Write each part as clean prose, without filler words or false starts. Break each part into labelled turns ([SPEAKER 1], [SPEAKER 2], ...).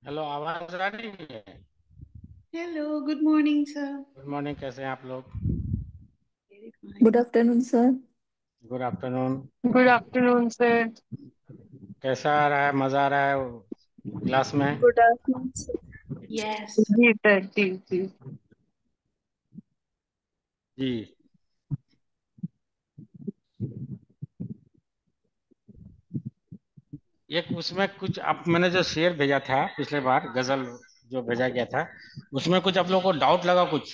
[SPEAKER 1] Hello, आवाज आ रही है?
[SPEAKER 2] Hello, good morning, sir.
[SPEAKER 1] Good morning, कैसे हैं आप लोग?
[SPEAKER 2] Very
[SPEAKER 3] good
[SPEAKER 2] fine.
[SPEAKER 3] Afternoon sir.
[SPEAKER 1] Good afternoon.
[SPEAKER 4] Good afternoon sir.
[SPEAKER 1] कैसा आ रहा है, मजा आ रहा है क्लास में?
[SPEAKER 3] Good afternoon sir.
[SPEAKER 2] Yes.
[SPEAKER 4] जी सर, जी जी।
[SPEAKER 1] जी। एक उसमें कुछ आप, मैंने जो शेर भेजा था पिछले बार, गजल जो भेजा गया था, उसमें कुछ आप लोगों को डाउट लगा, कुछ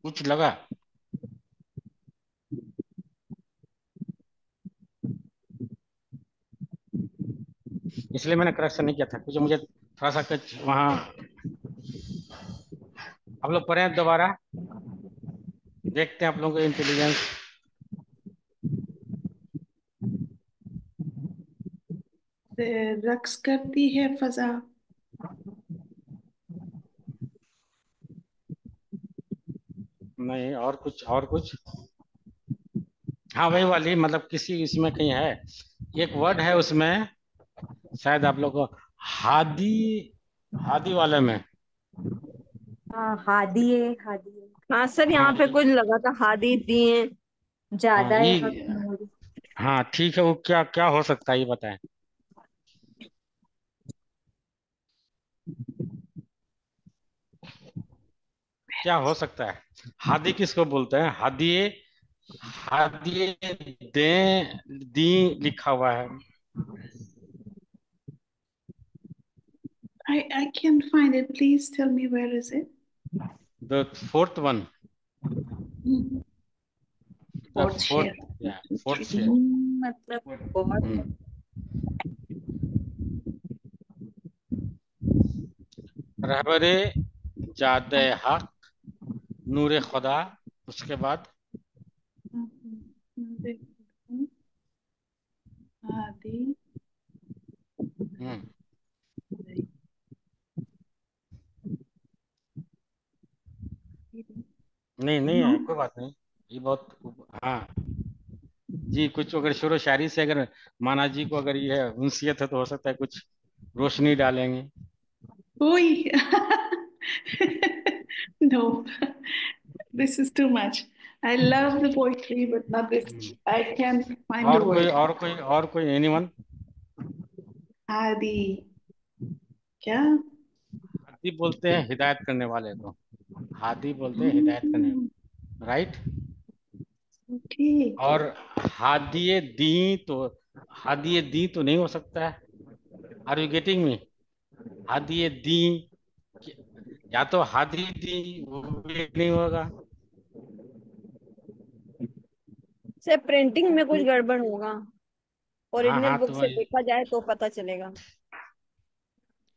[SPEAKER 1] कुछ लगा? इसलिए मैंने करेक्शन नहीं किया था, क्योंकि मुझे थोड़ा सा कुछ वहाँ। आप लोग पढ़े हैं दोबारा, देखते हैं आप लोगों को इंटेलिजेंस।
[SPEAKER 2] रक्स करती है फजा।
[SPEAKER 1] नहीं, और कुछ और कुछ। हाँ, वही वाली, मतलब किसी इसमें कहीं है, एक वर्ड है उसमें, शायद आप लोग को, हादी, हादी वाले में।
[SPEAKER 3] हाँ हादिए हादिए।
[SPEAKER 4] हाँ सर,
[SPEAKER 1] हाँ
[SPEAKER 4] यहाँ पे कुछ लगा था, हादी दिए।
[SPEAKER 1] हाँ
[SPEAKER 3] ज्यादा है हक
[SPEAKER 1] ये।
[SPEAKER 3] नूर।
[SPEAKER 1] हाँ ठीक है, वो क्या क्या हो सकता है ये बताएं। क्या हो सकता है? हादी किसको बोलते हैं? हादिए, हादिए दे, दी लिखा हुआ है।
[SPEAKER 2] I can't find it. Please tell me where is it?
[SPEAKER 1] The fourth one,
[SPEAKER 2] Hmm.
[SPEAKER 1] The
[SPEAKER 2] Fourth
[SPEAKER 1] fourth,
[SPEAKER 2] share.
[SPEAKER 1] या फोर्थ
[SPEAKER 2] Okay.
[SPEAKER 1] से।
[SPEAKER 3] मतलब बहुत।
[SPEAKER 1] रहबरे जादे हक, नूरे खुदा, उसके बाद।
[SPEAKER 2] आदि।
[SPEAKER 1] हम्म। नहीं नहीं है,
[SPEAKER 2] No.
[SPEAKER 1] कोई बात नहीं। ये बहुत, हाँ जी, कुछ अगर शेरो शायरी से अगर माना जी को अगर ये है उनसियत है, तो हो सकता है कुछ रोशनी डालेंगे।
[SPEAKER 2] Oi. No. This is too much. I love the poetry, but not this. I can't find the
[SPEAKER 1] और कोई
[SPEAKER 2] word.
[SPEAKER 1] और कोई और कोई एनीवन?
[SPEAKER 2] आदि। क्या?
[SPEAKER 1] हादी बोलते हैं हिदायत करने वाले को, हादी बोलते हैं हिदायत करने,
[SPEAKER 2] Hmm.
[SPEAKER 1] राइट।
[SPEAKER 2] Okay.
[SPEAKER 1] और हादिए दी तो, हादिए दी तो नहीं हो सकता है। Are you getting me? हादिए दी, या तो हादी दी, वो भी नहीं होगा।
[SPEAKER 4] सर प्रिंटिंग में कुछ गड़बड़ होगा।
[SPEAKER 1] हाँ
[SPEAKER 4] ओरिजिनल
[SPEAKER 1] हाँ,
[SPEAKER 4] बुक
[SPEAKER 1] तो
[SPEAKER 4] से देखा जाए तो पता चलेगा।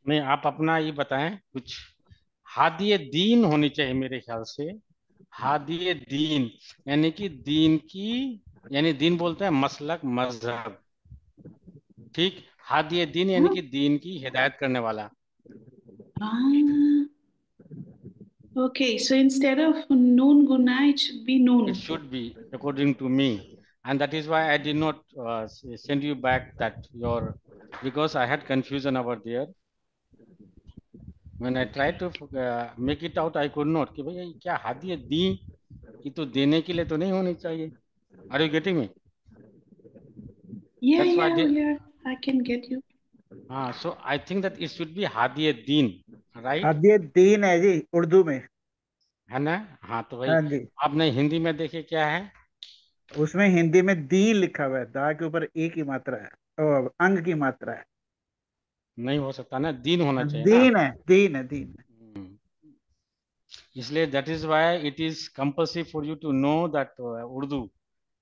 [SPEAKER 1] नहीं, आप अपना ये बताएं कुछ। हादिए दीन होनी चाहिए मेरे ख्याल से। हादिए दीन, यानी कि दीन की, यानी दीन बोलते हैं मसलक मजहब, ठीक। हादिए दीन यानी
[SPEAKER 2] Huh?
[SPEAKER 1] कि दीन की हिदायत करने वाला।
[SPEAKER 2] Ah, okay. So instead of noon guna, it should be
[SPEAKER 1] It
[SPEAKER 2] noon.
[SPEAKER 1] should be, according to me, and that is why I did not send you back that your, because I had confusion over there. When I tried to make it out, I could not कि भैया ये क्या हादिए दी, ये तो देने के लिए तो नहीं होनी चाहिए। Are you getting me?
[SPEAKER 2] Yeah,
[SPEAKER 1] That's why I
[SPEAKER 2] yeah,
[SPEAKER 1] did.
[SPEAKER 2] yeah. I can get you.
[SPEAKER 1] So I think that it should be हादिए Deen, right?
[SPEAKER 5] अब ये तीन है जी उर्दू में।
[SPEAKER 1] है ना? हाँ, तो भाई
[SPEAKER 5] हाँ जी।
[SPEAKER 1] आपने हिंदी में देखे क्या है?
[SPEAKER 5] उसमें हिंदी में दीन लिखा हुआ है, दा के ऊपर ए की मात्रा है और अंग की मात्रा है।
[SPEAKER 1] नहीं हो सकता ना, दीन होना चाहिए ना।
[SPEAKER 5] दीन है, दीन है, दीन है।
[SPEAKER 1] हम्म, इसलिए that is why it is compulsory for you to know that Urdu,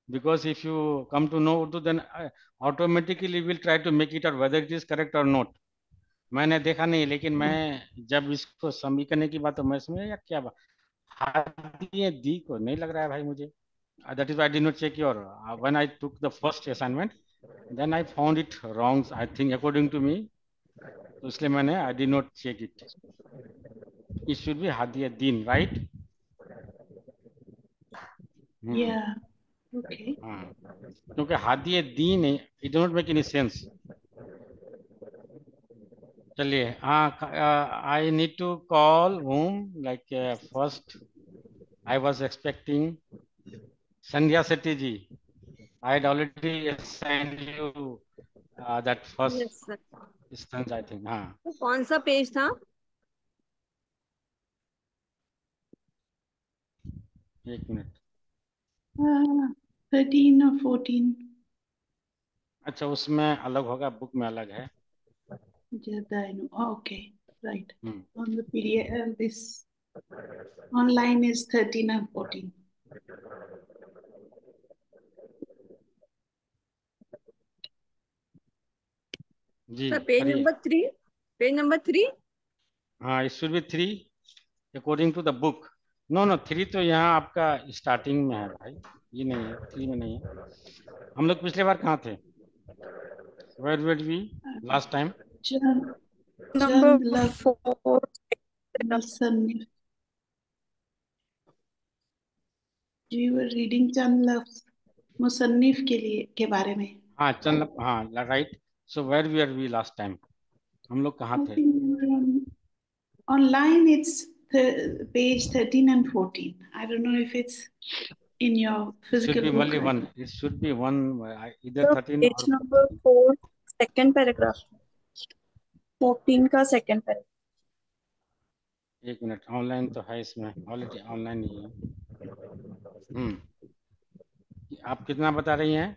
[SPEAKER 1] because if you come to know Urdu, then automatically you will try to make it out whether it is correct or not. मैंने देखा नहीं, लेकिन मैं जब इसको समी करने की बात, तो मैं समझ यार क्या बात, हादी दी को नहीं लग रहा है भाई मुझे। That is why I did not check your, when I took the first assignment, then I found it wrong, I think according to me. तो इसलिए मैंने, I did not check it. It should be हादी दीन, right. हम्म।
[SPEAKER 2] Yeah. Okay.
[SPEAKER 1] हाँ, क्योंकि हादी दीन है, it don't make any sense. चलिए, हाँ, I need to call home, like first I was expecting Sandhya Shetty ji. I had already assigned you that first
[SPEAKER 4] yes sir.
[SPEAKER 1] instance, I think. हाँ,
[SPEAKER 4] तो कौन सा पेज था?
[SPEAKER 1] एक मिनट.
[SPEAKER 2] 13 or 14.
[SPEAKER 1] अच्छा, उसमें अलग होगा, बुक में अलग है.
[SPEAKER 2] Just I know. Oh, okay. Right.
[SPEAKER 1] Hmm.
[SPEAKER 2] On the PDF, this online is 13 and 14.
[SPEAKER 1] जी,
[SPEAKER 4] सर पेज
[SPEAKER 1] करिए.
[SPEAKER 4] Number 3, page number 3।
[SPEAKER 1] हाँ, it should be 3 according to the book. No no, 3 तो यहाँ आपका स्टार्टिंग में है भाई, ये नहीं है, 3 में नहीं है. हम लोग पिछले बार कहाँ थे? Where where we last time?
[SPEAKER 2] Chand,
[SPEAKER 3] Number
[SPEAKER 2] Chand Love
[SPEAKER 3] 4.
[SPEAKER 2] Musannif. You were reading Chand Love Musannif के बारे में.
[SPEAKER 1] हाँ, चल, हाँ, right. So where where we last time? हम लोग कहाँ
[SPEAKER 2] I
[SPEAKER 1] थे?
[SPEAKER 2] think we were online it's page 13 and 14. I don't know if it's in your
[SPEAKER 1] It should
[SPEAKER 2] physical
[SPEAKER 1] be
[SPEAKER 2] book.
[SPEAKER 1] only one. It should be one, either
[SPEAKER 3] So
[SPEAKER 1] 13
[SPEAKER 3] page
[SPEAKER 1] or
[SPEAKER 3] number 4, second paragraph. 14 का second paragraph.
[SPEAKER 1] एक minute. Online तो है, इसमें already online ही है. आप कितना बता रही हैं?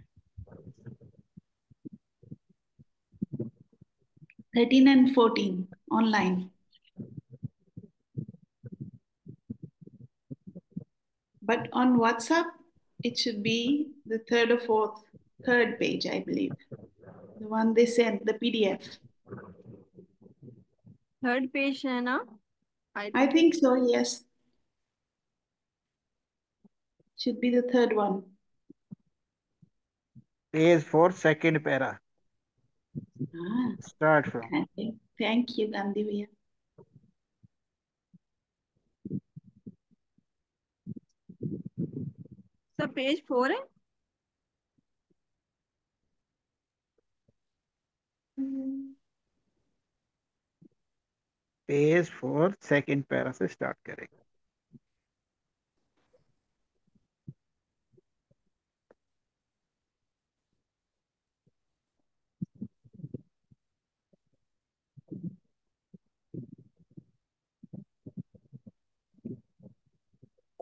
[SPEAKER 2] 13 and 14 online. But on WhatsApp, it should be the third page, I believe. The one they sent, the PDF.
[SPEAKER 4] Third page है ना?
[SPEAKER 2] I think so, yes. Should be the third one.
[SPEAKER 5] Page 4, second para.
[SPEAKER 2] Ah,
[SPEAKER 5] Start from.
[SPEAKER 2] okay. Thank you, Gandhi Bhaiya.
[SPEAKER 4] Sir page 4 है।
[SPEAKER 5] Page 4, second para से start करेंगे.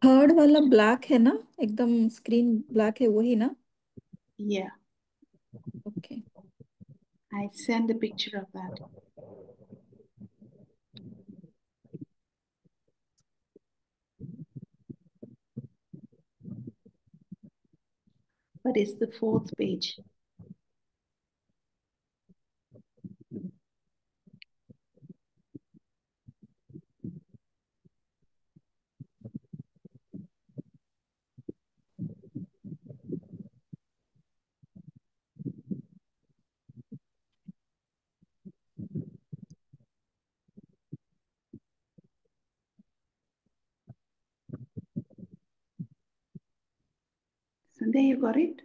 [SPEAKER 3] Third वाला black है ना, एकदम screen black है वही ना?
[SPEAKER 2] Yeah,
[SPEAKER 3] okay.
[SPEAKER 2] I sent a picture of that. But it's the fourth page. Sunday, you got it?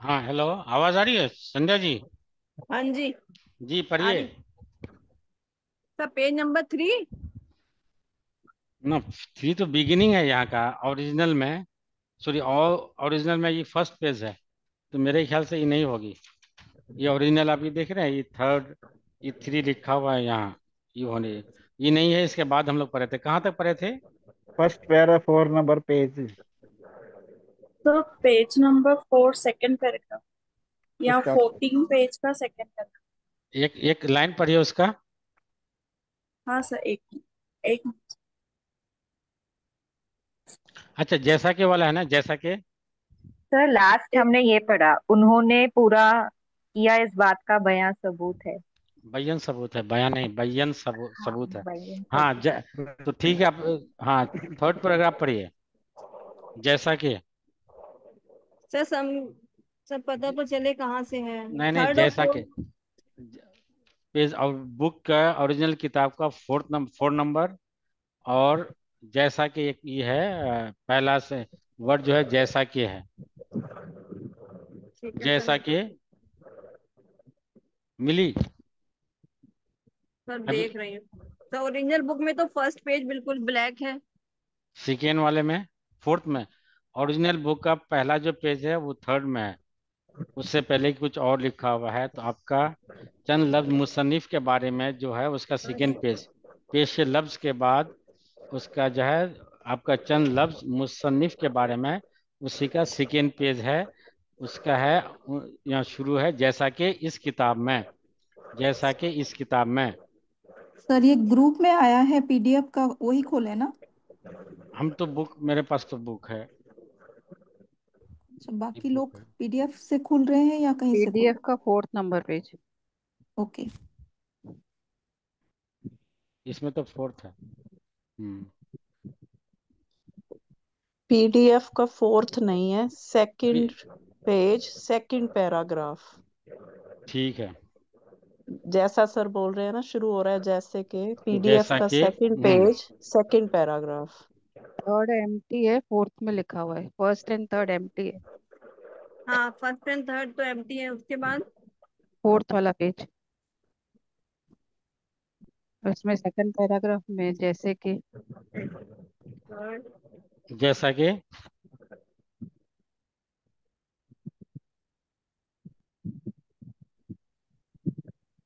[SPEAKER 1] हाँ, हेलो, आवाज आ रही है संध्या जी?
[SPEAKER 4] हाँ जी
[SPEAKER 1] जी,
[SPEAKER 4] आ
[SPEAKER 1] पढ़िए.
[SPEAKER 4] रही। Sir page number 3।
[SPEAKER 1] ना, 3 तो बिगिनिंग है यहाँ का ओरिजिनल में. सॉरी, ओरिजिनल में ये फर्स्ट पेज है, तो मेरे ख्याल से ये नहीं होगी. ये ओरिजिनल आप ये देख रहे हैं, ये थर्ड, ये 3 लिखा हुआ है यहाँ, ये होने. ये नहीं है, इसके बाद हम लोग पढ़े थे, कहाँ तक पढ़े थे?
[SPEAKER 5] First para 4 number page.
[SPEAKER 3] तो पेज नंबर 4 सेकंड पैराग्राफ या
[SPEAKER 5] उसका
[SPEAKER 3] 14 पेज का सेकंड पैराग्राफ।
[SPEAKER 1] एक एक लाइन पढ़िए उसका।
[SPEAKER 3] हाँ सर, एक एक
[SPEAKER 1] अच्छा, जैसा के वाला है ना, जैसा के।
[SPEAKER 6] सर लास्ट हमने ये पढ़ा, उन्होंने पूरा किया इस बात का बयां सबूत है।
[SPEAKER 1] बयान सबूत है, बयान नहीं, बयान
[SPEAKER 6] हाँ,
[SPEAKER 1] सबूत है।
[SPEAKER 6] बयान
[SPEAKER 1] हाँ
[SPEAKER 6] सबूत।
[SPEAKER 1] तो ठीक है, आप हाँ थर्ड पैराग्राफ पढ़िए, जैसा कि।
[SPEAKER 4] सर सब पता तो चले कहाँ से है।
[SPEAKER 1] नहीं नहीं,
[SPEAKER 4] थर्ड और
[SPEAKER 1] जैसा
[SPEAKER 4] फोर्थ।
[SPEAKER 1] के पेज और बुक का ओरिजिनल किताब का 4 नंबर। और जैसा कि एक ये है, पहला से वर्ड जो है जैसा कि है,
[SPEAKER 4] ठीक है सर।
[SPEAKER 1] जैसा कि मिली
[SPEAKER 4] सर
[SPEAKER 1] अभी।
[SPEAKER 4] देख रही हूँ। तो ओरिजिनल बुक में तो फर्स्ट पेज बिल्कुल ब्लैक है।
[SPEAKER 1] सेकेंड वाले में, फोर्थ में। ओरिजिनल बुक का पहला जो पेज है वो थर्ड में है, उससे पहले कुछ और लिखा हुआ है, तो आपका चंद लफ्ज मुसन्निफ के बारे में जो है उसका सेकेंड पेज, पेज से लफ्ज के बाद उसका जो है आपका चंद लफ्ज मुसन्निफ के बारे में, उसी का सेकेंड पेज है, उसका है यहाँ शुरू है, जैसा कि इस किताब में, जैसा कि इस किताब में।
[SPEAKER 7] सर ये ग्रुप में आया है पीडीएफ का, वही खोले ना?
[SPEAKER 1] हम तो बुक, मेरे पास तो बुक है,
[SPEAKER 7] अच्छा,
[SPEAKER 1] ये
[SPEAKER 7] बाकी
[SPEAKER 1] बुक
[SPEAKER 7] लोग
[SPEAKER 1] है।
[SPEAKER 7] पीडीएफ से खोल रहे हैं या कहीं से खोल?
[SPEAKER 6] पीडीएफ का 4th नंबर पेज।
[SPEAKER 7] ओके।
[SPEAKER 1] इसमें तो फोर्थ है।
[SPEAKER 8] पीडीएफ का 4th नहीं है, second
[SPEAKER 1] P-
[SPEAKER 8] page second paragraph.
[SPEAKER 1] ठीक है,
[SPEAKER 8] जैसा सर बोल रहे हैं ना, शुरू हो रहा है जैसे कि पीडीएफ
[SPEAKER 1] जैसा
[SPEAKER 8] का
[SPEAKER 1] कि
[SPEAKER 8] second page second paragraph.
[SPEAKER 6] Third empty है, 4th में लिखा हुआ है, फर्स्ट एंड थर्ड एम्प्टी है।
[SPEAKER 4] हाँ, फर्स्ट एंड थर्ड तो एम्प्टी है, उसके बाद
[SPEAKER 6] 4th वाला पेज, उसमें सेकंड पैराग्राफ में जैसे कि
[SPEAKER 4] थर्ड।
[SPEAKER 1] जैसा कि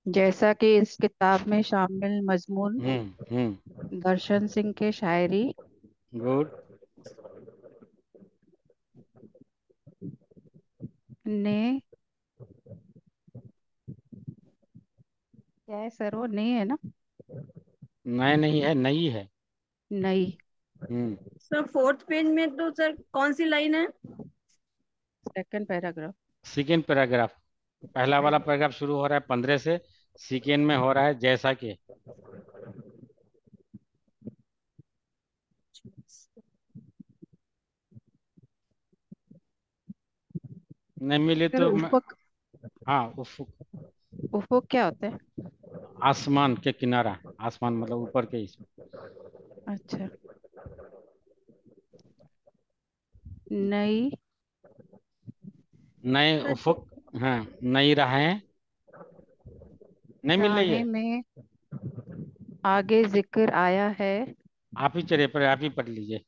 [SPEAKER 6] जैसा कि इस किताब में शामिल मजमून
[SPEAKER 1] हम्म।
[SPEAKER 6] दर्शन सिंह के शायरी
[SPEAKER 1] गुड।
[SPEAKER 6] ने, क्या है सर, वो नहीं है ना,
[SPEAKER 1] नए नहीं है, नई है।
[SPEAKER 6] नई।
[SPEAKER 1] हम्म।
[SPEAKER 4] सर फोर्थ पेज में तो सर कौन सी लाइन है?
[SPEAKER 6] Second paragraph.
[SPEAKER 1] सेकेंड पैराग्राफ, पहला वाला पैराग्राफ शुरू हो रहा है 15 से, सेकेंड में हो रहा है जैसा कि। नहीं मिले
[SPEAKER 6] सर
[SPEAKER 1] तो
[SPEAKER 6] उफक,
[SPEAKER 1] हाँ उफुक,
[SPEAKER 6] उफक क्या होता है?
[SPEAKER 1] आसमान के किनारा, आसमान मतलब ऊपर के इसमें।
[SPEAKER 6] अच्छा, नई
[SPEAKER 1] नए उफुक, हाँ, नई राहें, नहीं मिल रही
[SPEAKER 6] राहें
[SPEAKER 1] है।
[SPEAKER 6] में आगे जिक्र आया है
[SPEAKER 1] आप ही चलिए पर, आप ही पढ़ लीजिए,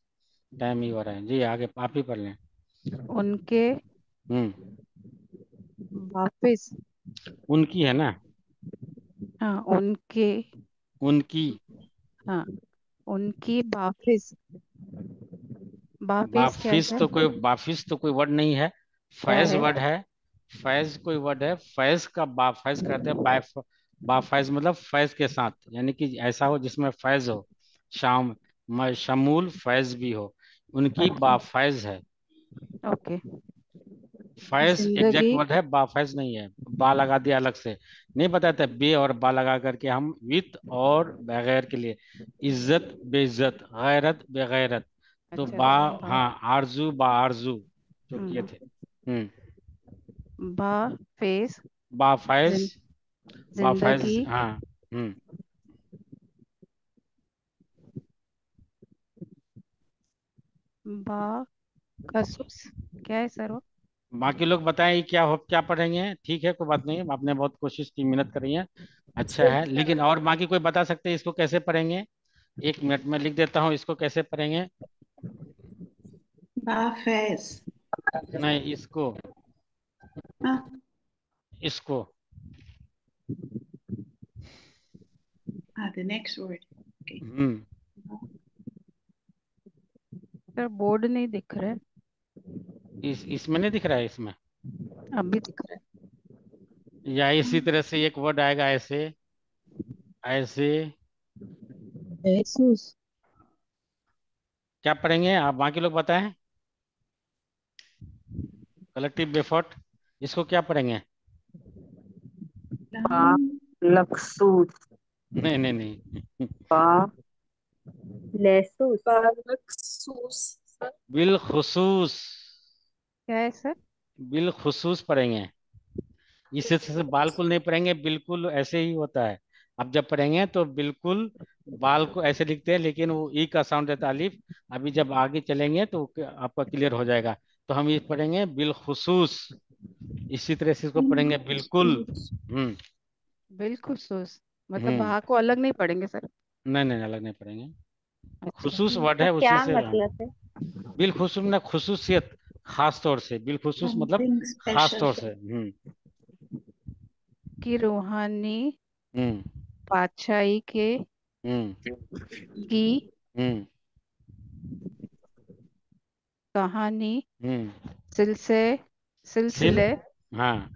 [SPEAKER 1] टाइम ही हो रहा है जी, आगे आप ही पढ़ लें।
[SPEAKER 6] उनके
[SPEAKER 1] हम्म।
[SPEAKER 6] वापिस।
[SPEAKER 1] उनकी है ना,
[SPEAKER 6] हाँ उनके,
[SPEAKER 1] उनकी।
[SPEAKER 6] हाँ उनकी वापिस। वापिस क्या है
[SPEAKER 1] बाफिस
[SPEAKER 6] सर?
[SPEAKER 1] तो कोई, बाफिस तो कोई वर्ड नहीं है,
[SPEAKER 6] क्या
[SPEAKER 1] फैज
[SPEAKER 6] है?
[SPEAKER 1] वर्ड है। फैज कोई वर्ड है, फैज का बाफैज करते हैं, बाफैज मतलब फैज के साथ, यानी कि ऐसा हो जिसमें फैज हो, शाम शमूल फैज भी हो, उनकी
[SPEAKER 6] अच्छा,
[SPEAKER 1] बाफैज है।
[SPEAKER 6] ओके।
[SPEAKER 1] फैज एग्जैक्ट
[SPEAKER 6] जिंदगी,
[SPEAKER 1] वर्ड है, बाफैज नहीं है, बा लगा दिया अलग से, नहीं बताते बे और बा लगा करके हम वित और बगैर के लिए, इज्जत बेइज्जत, गैरत बेगैरत, तो
[SPEAKER 6] अच्छा
[SPEAKER 1] बा,
[SPEAKER 6] अच्छा,
[SPEAKER 1] हाँ आरजू बा आरजू जो किए
[SPEAKER 6] हम्म,
[SPEAKER 1] थे। हम्म।
[SPEAKER 6] वाफिस।
[SPEAKER 1] बाफैज,
[SPEAKER 6] जिन,
[SPEAKER 1] बाफैज
[SPEAKER 6] जिंदगी
[SPEAKER 1] हाँ। हम्म।
[SPEAKER 6] बाकसुस, क्या है सर वो?
[SPEAKER 1] बाकी लोग बताएं ये क्या हो, क्या पढ़ेंगे, ठीक है कोई बात नहीं, आपने बहुत कोशिश की, मेहनत करी है, अच्छा है, लेकिन और बाकी कोई बता सकते हैं इसको कैसे पढ़ेंगे? 1 मिनट में लिख देता हूँ, इसको कैसे पढ़ेंगे?
[SPEAKER 2] Bafez.
[SPEAKER 1] नहीं, इसको,
[SPEAKER 2] Ah,
[SPEAKER 1] इसको
[SPEAKER 2] the next word.
[SPEAKER 9] Sir board नहीं दिख रहा है,
[SPEAKER 1] इसमें नहीं दिख रहा है, इसमें
[SPEAKER 9] अभी दिख रहा है।
[SPEAKER 1] या इसी तरह से एक वर्ड आएगा ऐसे, ऐसे
[SPEAKER 9] Jesus।
[SPEAKER 1] क्या पढ़ेंगे आप, बाकी लोग बताएं। कलेक्टिव एफर्ट, इसको क्या पढ़ेंगे?
[SPEAKER 6] लक्सूस,
[SPEAKER 1] नहीं नहीं नहीं
[SPEAKER 6] लेसूस,
[SPEAKER 1] बिलखुसूस,
[SPEAKER 9] क्या है सर?
[SPEAKER 1] बिलखुसूस पढ़ेंगे। इसे से बालकुल नहीं पढ़ेंगे, बिल्कुल ऐसे ही होता है। अब जब पढ़ेंगे तो बिल्कुल बाल को ऐसे लिखते हैं, लेकिन वो ई का साउंड देता है, अलिफ। अभी जब आगे चलेंगे तो आपका क्लियर हो जाएगा। तो हम ये पढ़ेंगे बिलखुसूस, इसी तरह से इसको पढ़ेंगे बिल्कुल।
[SPEAKER 9] बिलखुसूस मतलब
[SPEAKER 1] हम्म
[SPEAKER 9] भा को अलग नहीं पढ़ेंगे सर?
[SPEAKER 1] नहीं नहीं, अलग नहीं पढ़ेंगे।
[SPEAKER 9] अच्छा।
[SPEAKER 1] खुसूस वर्ड
[SPEAKER 6] तो
[SPEAKER 1] है, उसी
[SPEAKER 6] क्या
[SPEAKER 1] से
[SPEAKER 6] मतलब है?
[SPEAKER 1] बिलखुसूस ना, खुसूसियत, खास तौर से। बिलखुसूस मतलब
[SPEAKER 2] Something
[SPEAKER 1] खास
[SPEAKER 2] special.
[SPEAKER 1] तौर से।
[SPEAKER 9] कि रूहानी
[SPEAKER 1] हम्म
[SPEAKER 9] बादशाही के
[SPEAKER 1] हम्म
[SPEAKER 9] की
[SPEAKER 1] हम्म
[SPEAKER 9] कहानी
[SPEAKER 1] हम्म
[SPEAKER 9] सिलसिले
[SPEAKER 1] सिल
[SPEAKER 9] सिलसिले
[SPEAKER 1] हाँ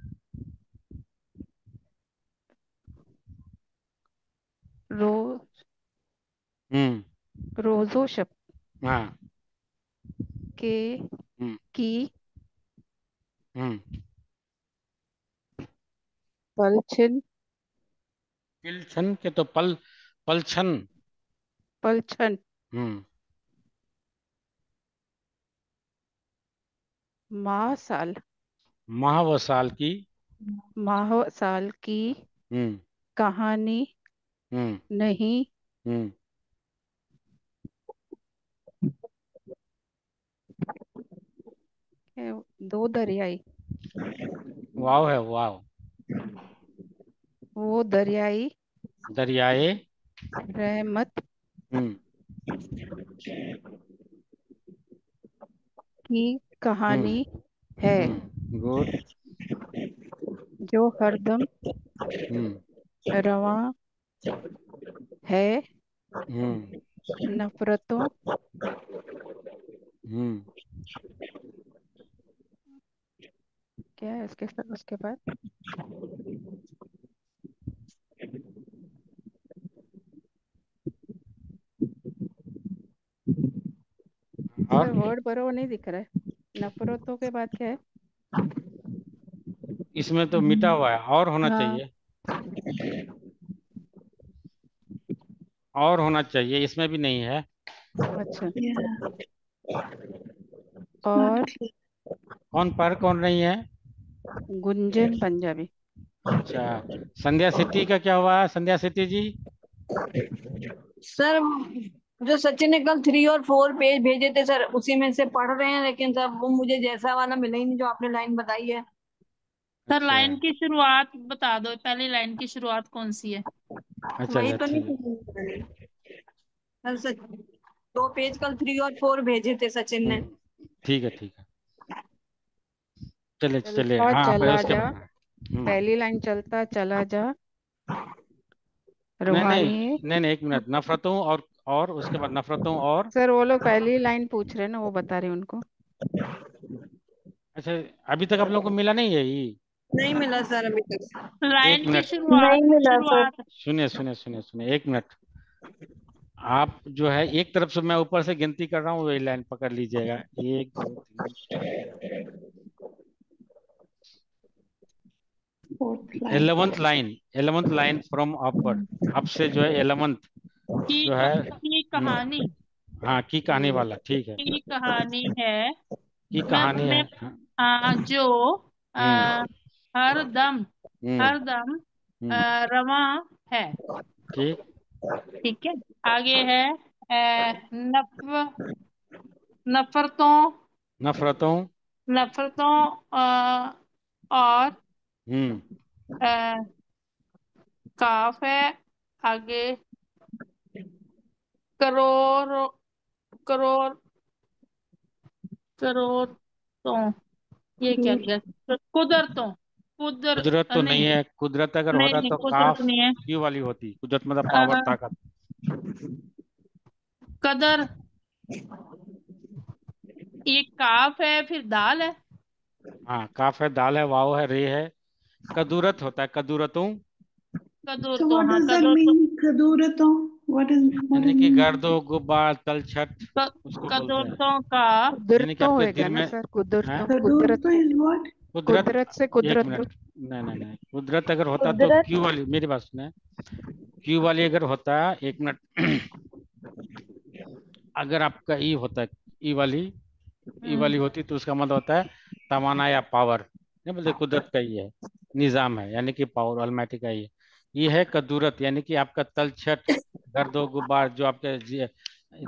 [SPEAKER 9] रो
[SPEAKER 1] हम्म
[SPEAKER 9] रोजो शब
[SPEAKER 1] हाँ
[SPEAKER 9] के
[SPEAKER 1] हम्म
[SPEAKER 9] की
[SPEAKER 1] हम्म
[SPEAKER 9] पलछिन
[SPEAKER 1] पिलछन के तो पलछन।
[SPEAKER 9] पलछन
[SPEAKER 1] हम्म
[SPEAKER 9] माह साल
[SPEAKER 1] माह व साल की।
[SPEAKER 9] माह साल की
[SPEAKER 1] हम्म
[SPEAKER 9] कहानी
[SPEAKER 1] हम्म
[SPEAKER 9] नहीं
[SPEAKER 1] हम्म
[SPEAKER 9] है, दो दरियाई
[SPEAKER 1] वाव है, वाव।
[SPEAKER 9] वो दरियाई
[SPEAKER 1] दरियाए।
[SPEAKER 9] रहमत
[SPEAKER 1] हम्म
[SPEAKER 9] की कहानी है,
[SPEAKER 1] गुड।
[SPEAKER 9] जो हरदम
[SPEAKER 1] हम्म
[SPEAKER 9] रवां है
[SPEAKER 1] हम्म
[SPEAKER 9] नफरतों
[SPEAKER 1] हम्म
[SPEAKER 9] क्या है उसके बाद?
[SPEAKER 1] और
[SPEAKER 9] सर वर्ड बरोबर नहीं दिख रहा है, नफरतों के बाद क्या है?
[SPEAKER 1] इसमें तो मिटा हुआ है, और होना
[SPEAKER 9] हाँ
[SPEAKER 1] चाहिए, और होना चाहिए, इसमें भी नहीं है।
[SPEAKER 9] अच्छा।
[SPEAKER 2] Yeah.
[SPEAKER 9] और
[SPEAKER 2] Not clear.
[SPEAKER 1] कौन पर कौन नहीं है?
[SPEAKER 9] गुंजन पंजाबी
[SPEAKER 1] अच्छा, संध्या सिटी का क्या हुआ, संध्या सिटी जी?
[SPEAKER 4] सर जो सचिन ने कल 3 और 4 पेज भेजे थे सर, उसी में से पढ़ रहे हैं, लेकिन सर वो मुझे जैसा वाला मिला ही नहीं जो आपने लाइन बताई है।
[SPEAKER 10] सर
[SPEAKER 1] अच्छा
[SPEAKER 10] लाइन की शुरुआत बता दो, पहली लाइन की शुरुआत कौन सी है?
[SPEAKER 1] अच्छा
[SPEAKER 4] वही
[SPEAKER 1] अच्छा,
[SPEAKER 4] तो नहीं
[SPEAKER 1] ठीक है।
[SPEAKER 4] सर, 2 पेज कल 3 और 4 भेजे थे सचिन ने।
[SPEAKER 1] ठीक है ठीक है, चले चले,
[SPEAKER 9] चलता
[SPEAKER 1] हाँ फिर
[SPEAKER 9] चला
[SPEAKER 1] उसके
[SPEAKER 9] जा,
[SPEAKER 1] बाद।
[SPEAKER 9] पहली लाइन चलता चला जा
[SPEAKER 1] नहीं नहीं
[SPEAKER 9] रूहानी।
[SPEAKER 1] नहीं नहीं, एक मिनट, नफरतों और उसके बाद नफरतों और।
[SPEAKER 9] सर वो लोग पहली लाइन पूछ रहे हैं ना, वो बता रही हूँ उनको।
[SPEAKER 1] अच्छा, अभी तक आप लोगों को मिला नहीं है ये?
[SPEAKER 4] नहीं मिला सर अभी तक।
[SPEAKER 1] एक
[SPEAKER 10] लाइन की
[SPEAKER 1] मिनट,
[SPEAKER 10] शुरुआत,
[SPEAKER 6] नहीं मिला सर।
[SPEAKER 10] शुरुआत।
[SPEAKER 1] सुनिए सुनिए सुनिए सुनिए, एक मिनट। आप जो है एक तरफ से, मैं ऊपर से गिनती कर रहा हूँ, वही लाइन पकड़ लीजिएगा, 1 2 3।
[SPEAKER 2] Fourth line.
[SPEAKER 1] 11th line from upward, अब से जो है 11th
[SPEAKER 10] की
[SPEAKER 1] जो है।
[SPEAKER 10] की कहानी,
[SPEAKER 1] हाँ, की कहानी वाला, ठीक है।
[SPEAKER 10] की कहानी है
[SPEAKER 1] की
[SPEAKER 10] मैं
[SPEAKER 1] कहानी है,
[SPEAKER 10] मैं
[SPEAKER 1] हाँ।
[SPEAKER 10] जो आ,
[SPEAKER 1] हम्म
[SPEAKER 10] हर दम
[SPEAKER 1] हम्म
[SPEAKER 10] हर दम
[SPEAKER 1] हम्म
[SPEAKER 10] रवां है।
[SPEAKER 1] ठीक।
[SPEAKER 10] ठीक है, आगे है नफरतों
[SPEAKER 1] नफरतों।
[SPEAKER 10] नफरतों और
[SPEAKER 1] हम्म
[SPEAKER 10] अ, काफ है, आगे करोड़ करोड़ करोड़ों, ये क्या लिया? कुदरतों,
[SPEAKER 1] कुदरत तो नहीं
[SPEAKER 10] नहीं
[SPEAKER 1] है, कुदरत अगर
[SPEAKER 10] नहीं
[SPEAKER 1] होता
[SPEAKER 10] नहीं,
[SPEAKER 1] तो
[SPEAKER 10] कुदरत
[SPEAKER 1] काफ
[SPEAKER 10] नहीं है।
[SPEAKER 1] की वाली होती, कुदरत मतलब
[SPEAKER 10] अ,
[SPEAKER 1] पावर, ताकत।
[SPEAKER 10] कदर, ये काफ है फिर दाल है।
[SPEAKER 1] हाँ, काफ है, दाल है, वाव है, रे है। कदूरत होता है, कदूरतों,
[SPEAKER 10] कदूर
[SPEAKER 2] So
[SPEAKER 10] तो
[SPEAKER 2] what
[SPEAKER 10] हाँ
[SPEAKER 2] does that
[SPEAKER 10] कदूर तो
[SPEAKER 2] mean? Kadurato? What
[SPEAKER 1] यानी
[SPEAKER 2] is
[SPEAKER 1] कि
[SPEAKER 2] mean?
[SPEAKER 1] गर्दो गुबार तलछट उसको बोलते हैं।
[SPEAKER 10] कदूरतों का
[SPEAKER 1] यानी कि
[SPEAKER 9] कुदरतों
[SPEAKER 1] आपके
[SPEAKER 9] होएगा
[SPEAKER 1] दिल
[SPEAKER 9] ना
[SPEAKER 1] में
[SPEAKER 9] सर,
[SPEAKER 1] है
[SPEAKER 9] कुदरत
[SPEAKER 2] Kadurto is what?
[SPEAKER 1] कुदरत।
[SPEAKER 9] कुदरत से
[SPEAKER 1] एक
[SPEAKER 9] कुदरत।
[SPEAKER 1] मिनट, नहीं नहीं नहीं, कुदरत अगर होता तो
[SPEAKER 6] कुदरत
[SPEAKER 1] क्यू वाली, मेरी बात सुने, क्यू वाली अगर होता, एक मिनट, अगर आपका ई होता है, ई वाली होती तो उसका मतलब होता है तवाना या पावर। नहीं बोलते, कुदरत का ही है, निजाम है, यानी कि पावर ऑलमाइटी का ही है। ये है कदूरत, यानी कि आपका तलछट, गर्दो गुबार, जो आपके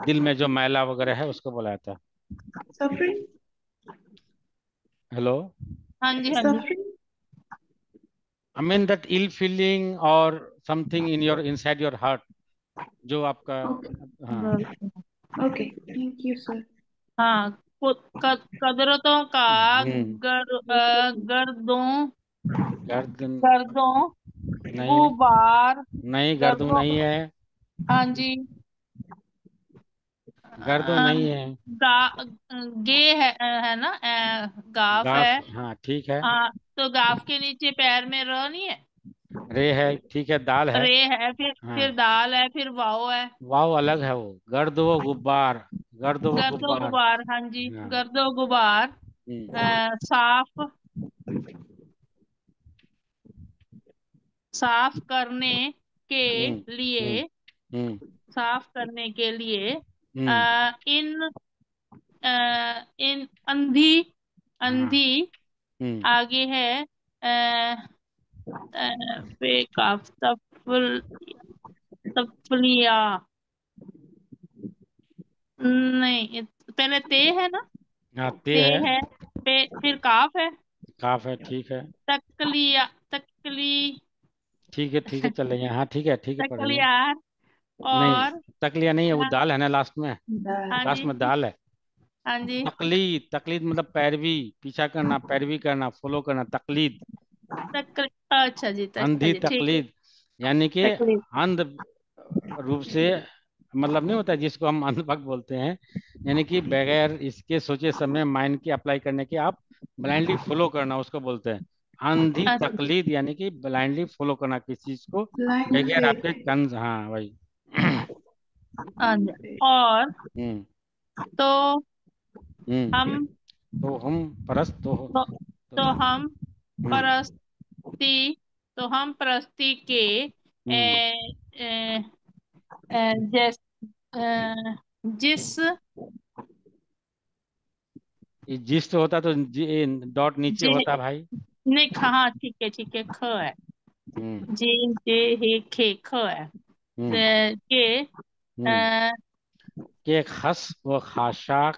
[SPEAKER 1] दिल में जो मैला वगैरह है उसको बोला जाता है।
[SPEAKER 2] Suffering?
[SPEAKER 1] हेलो,
[SPEAKER 10] हाँ जी हाँ जी।
[SPEAKER 2] Suffering?
[SPEAKER 1] I mean that ill feeling और something in your inside your heart, जो आपका,
[SPEAKER 2] Okay.
[SPEAKER 1] हाँ,
[SPEAKER 2] Okay. Thank you, sir.
[SPEAKER 10] हाँ, कदरतों का
[SPEAKER 1] हम्म,
[SPEAKER 10] गर्दों
[SPEAKER 1] गर्दन,
[SPEAKER 10] गर्दों
[SPEAKER 1] नहीं
[SPEAKER 10] गुबार,
[SPEAKER 1] नहीं, गर्दन
[SPEAKER 10] गर्दों,
[SPEAKER 1] नहीं है,
[SPEAKER 10] हाँ जी।
[SPEAKER 1] गर्दन
[SPEAKER 10] अ,
[SPEAKER 1] नहीं है,
[SPEAKER 10] गा गे है ना, गाफ है।
[SPEAKER 1] गाफ, हाँ ठीक है,
[SPEAKER 10] हाँ, तो गाफ के नीचे पैर में र नहीं है,
[SPEAKER 1] रे है, ठीक है, दाल है,
[SPEAKER 10] रे है, फिर
[SPEAKER 1] हाँ,
[SPEAKER 10] दाल है, फिर वाव है।
[SPEAKER 1] वाव अलग है, वो गर्द वो गुब्बार, गर्द वो
[SPEAKER 10] गर्दो
[SPEAKER 1] गुब्बार,
[SPEAKER 10] गुबार, हाँ जी,
[SPEAKER 1] हाँ,
[SPEAKER 10] गर्दो गुबार।
[SPEAKER 1] हम्म,
[SPEAKER 10] साफ, साफ करने के
[SPEAKER 1] हम्म, हम्म,
[SPEAKER 10] लिए,
[SPEAKER 1] हम्म,
[SPEAKER 10] साफ करने के लिए
[SPEAKER 1] हम्म,
[SPEAKER 10] इन इन अंधी,
[SPEAKER 1] हाँ,
[SPEAKER 10] अंधी
[SPEAKER 1] हम्म,
[SPEAKER 10] आगे है बेकाफ, तफलिया, नहीं, पहले ते है ना,
[SPEAKER 1] हाँ, ते
[SPEAKER 10] ते
[SPEAKER 1] है,
[SPEAKER 10] है, फिर काफ है,
[SPEAKER 1] काफ है, ठीक है,
[SPEAKER 10] तकलिया, तकली,
[SPEAKER 1] ठीक है, चल रही है, हाँ ठीक है, पढ़िए,
[SPEAKER 10] तकलियार,
[SPEAKER 1] नहीं,
[SPEAKER 10] और
[SPEAKER 1] तकलिया नहीं है, वो
[SPEAKER 10] हाँ
[SPEAKER 1] दाल है ना लास्ट में,
[SPEAKER 10] हाँ
[SPEAKER 1] लास्ट
[SPEAKER 10] जी
[SPEAKER 1] में दाल है।
[SPEAKER 10] हाँ जी।
[SPEAKER 1] तकलीद, तकलीद मतलब पैरवी, पीछा करना, पैरवी करना, फॉलो करना, तकलीद,
[SPEAKER 10] अच्छा
[SPEAKER 1] अंधी
[SPEAKER 10] जी, ठीक है।
[SPEAKER 1] तकलीद, यानी कि
[SPEAKER 10] तकलीफ,
[SPEAKER 1] अंध रूप से, मतलब नहीं होता जिसको हम अंधभक्त बोलते हैं, यानी कि बगैर इसके सोचे समय माइंड की अप्लाई करने के आप ब्लाइंडली फॉलो करना, उसको बोलते हैं अंधी
[SPEAKER 10] अच्छा,
[SPEAKER 1] तकलीद, यानी कि ब्लाइंडली फॉलो करना किसी चीज को
[SPEAKER 2] Blind
[SPEAKER 1] बगैर आपके
[SPEAKER 2] faith.
[SPEAKER 1] कंज, हाँ भाई,
[SPEAKER 10] हाँ जी।
[SPEAKER 2] Blind faith.
[SPEAKER 10] और
[SPEAKER 1] हम्म,
[SPEAKER 10] तो
[SPEAKER 1] हम्म,
[SPEAKER 10] हम
[SPEAKER 1] तो हम परस्त
[SPEAKER 10] तो,
[SPEAKER 1] तो
[SPEAKER 10] तो हम
[SPEAKER 1] हम्म,
[SPEAKER 10] परस्ती, तो हम परस्ती के
[SPEAKER 1] हम्म,
[SPEAKER 10] ए, ए, ए, जैस ए, जिस,
[SPEAKER 1] ये जिस तो होता तो डॉट नीचे
[SPEAKER 10] जे
[SPEAKER 1] होता भाई,
[SPEAKER 10] नहीं, हाँ ठीक है, ख है,
[SPEAKER 1] हम्म,
[SPEAKER 10] जे जे हे खे, ख है,
[SPEAKER 1] हम्म,
[SPEAKER 10] के
[SPEAKER 1] हम्म, कि खस व खाशाक,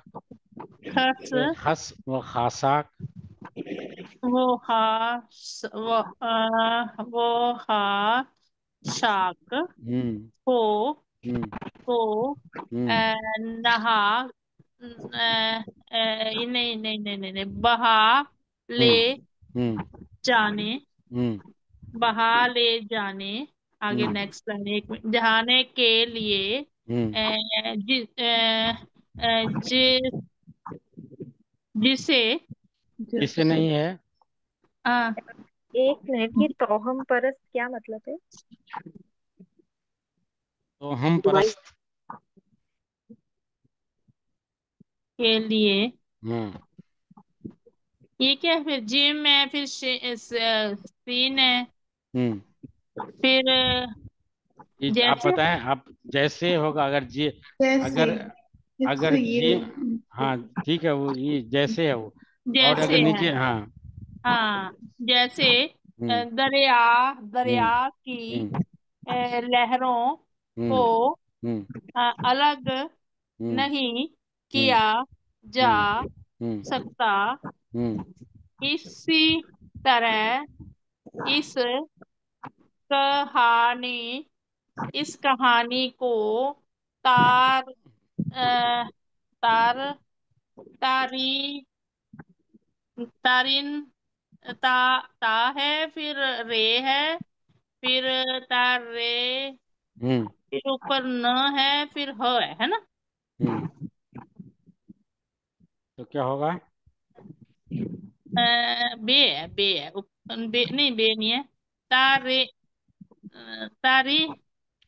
[SPEAKER 10] खस,
[SPEAKER 1] कि खस व खासाक,
[SPEAKER 10] वो हा, वो हा शाक,
[SPEAKER 1] हम्म,
[SPEAKER 10] को
[SPEAKER 1] हम्म,
[SPEAKER 10] को
[SPEAKER 1] हम्म,
[SPEAKER 10] नहा, नहीं, बहा ले
[SPEAKER 1] हम्म, हम्म,
[SPEAKER 10] जाने,
[SPEAKER 1] हम्म,
[SPEAKER 10] बहा ले जाने, आगे
[SPEAKER 1] हम्म,
[SPEAKER 10] नेक्स्ट लाइन, एक मिनट, जहाने के लिए
[SPEAKER 1] हम्म,
[SPEAKER 10] अ, जि, अ, अ, जि, जिसे
[SPEAKER 1] जिससे
[SPEAKER 2] Just.
[SPEAKER 1] नहीं है,
[SPEAKER 10] अ,
[SPEAKER 6] एक मिनट, ये तोहम परस्त क्या मतलब है?
[SPEAKER 1] तो हम परस्त,
[SPEAKER 10] के लिए,
[SPEAKER 1] हम्म,
[SPEAKER 10] ये क्या है, फिर जिम है, फिर सीन है,
[SPEAKER 1] हम्म,
[SPEAKER 10] फिर
[SPEAKER 1] ये आप
[SPEAKER 10] जैसे,
[SPEAKER 1] बताएं, आप जैसे होगा, अगर जी, अगर
[SPEAKER 2] Jesse. It's
[SPEAKER 1] अगर
[SPEAKER 2] a
[SPEAKER 1] जी,
[SPEAKER 2] you.
[SPEAKER 1] हाँ ठीक है, वो ये जैसे है वो, और
[SPEAKER 10] जैसे
[SPEAKER 1] अगर
[SPEAKER 10] है,
[SPEAKER 1] नीचे, हाँ,
[SPEAKER 10] हाँ, जैसे
[SPEAKER 1] हम्म,
[SPEAKER 10] दरिया,
[SPEAKER 1] हम्म,
[SPEAKER 10] दरिया की
[SPEAKER 1] हम्म,
[SPEAKER 10] लहरों
[SPEAKER 1] हम्म,
[SPEAKER 10] को
[SPEAKER 1] हम्म,
[SPEAKER 10] अलग
[SPEAKER 1] हम्म,
[SPEAKER 10] नहीं
[SPEAKER 1] हम्म,
[SPEAKER 10] किया जा
[SPEAKER 1] हम्म, हम्म,
[SPEAKER 10] सकता,
[SPEAKER 1] हम्म,
[SPEAKER 10] इसी तरह इस कहानी, इस कहानी को तार अ, तार तारी तारिन, ता ता है, फिर रे है, फिर तार रे,
[SPEAKER 1] हम्म,
[SPEAKER 10] फिर ऊपर न है, फिर ह है ना।
[SPEAKER 1] तो क्या होगा?
[SPEAKER 10] बे है, बे है, बे नहीं, बे नहीं है। तारे तारीख,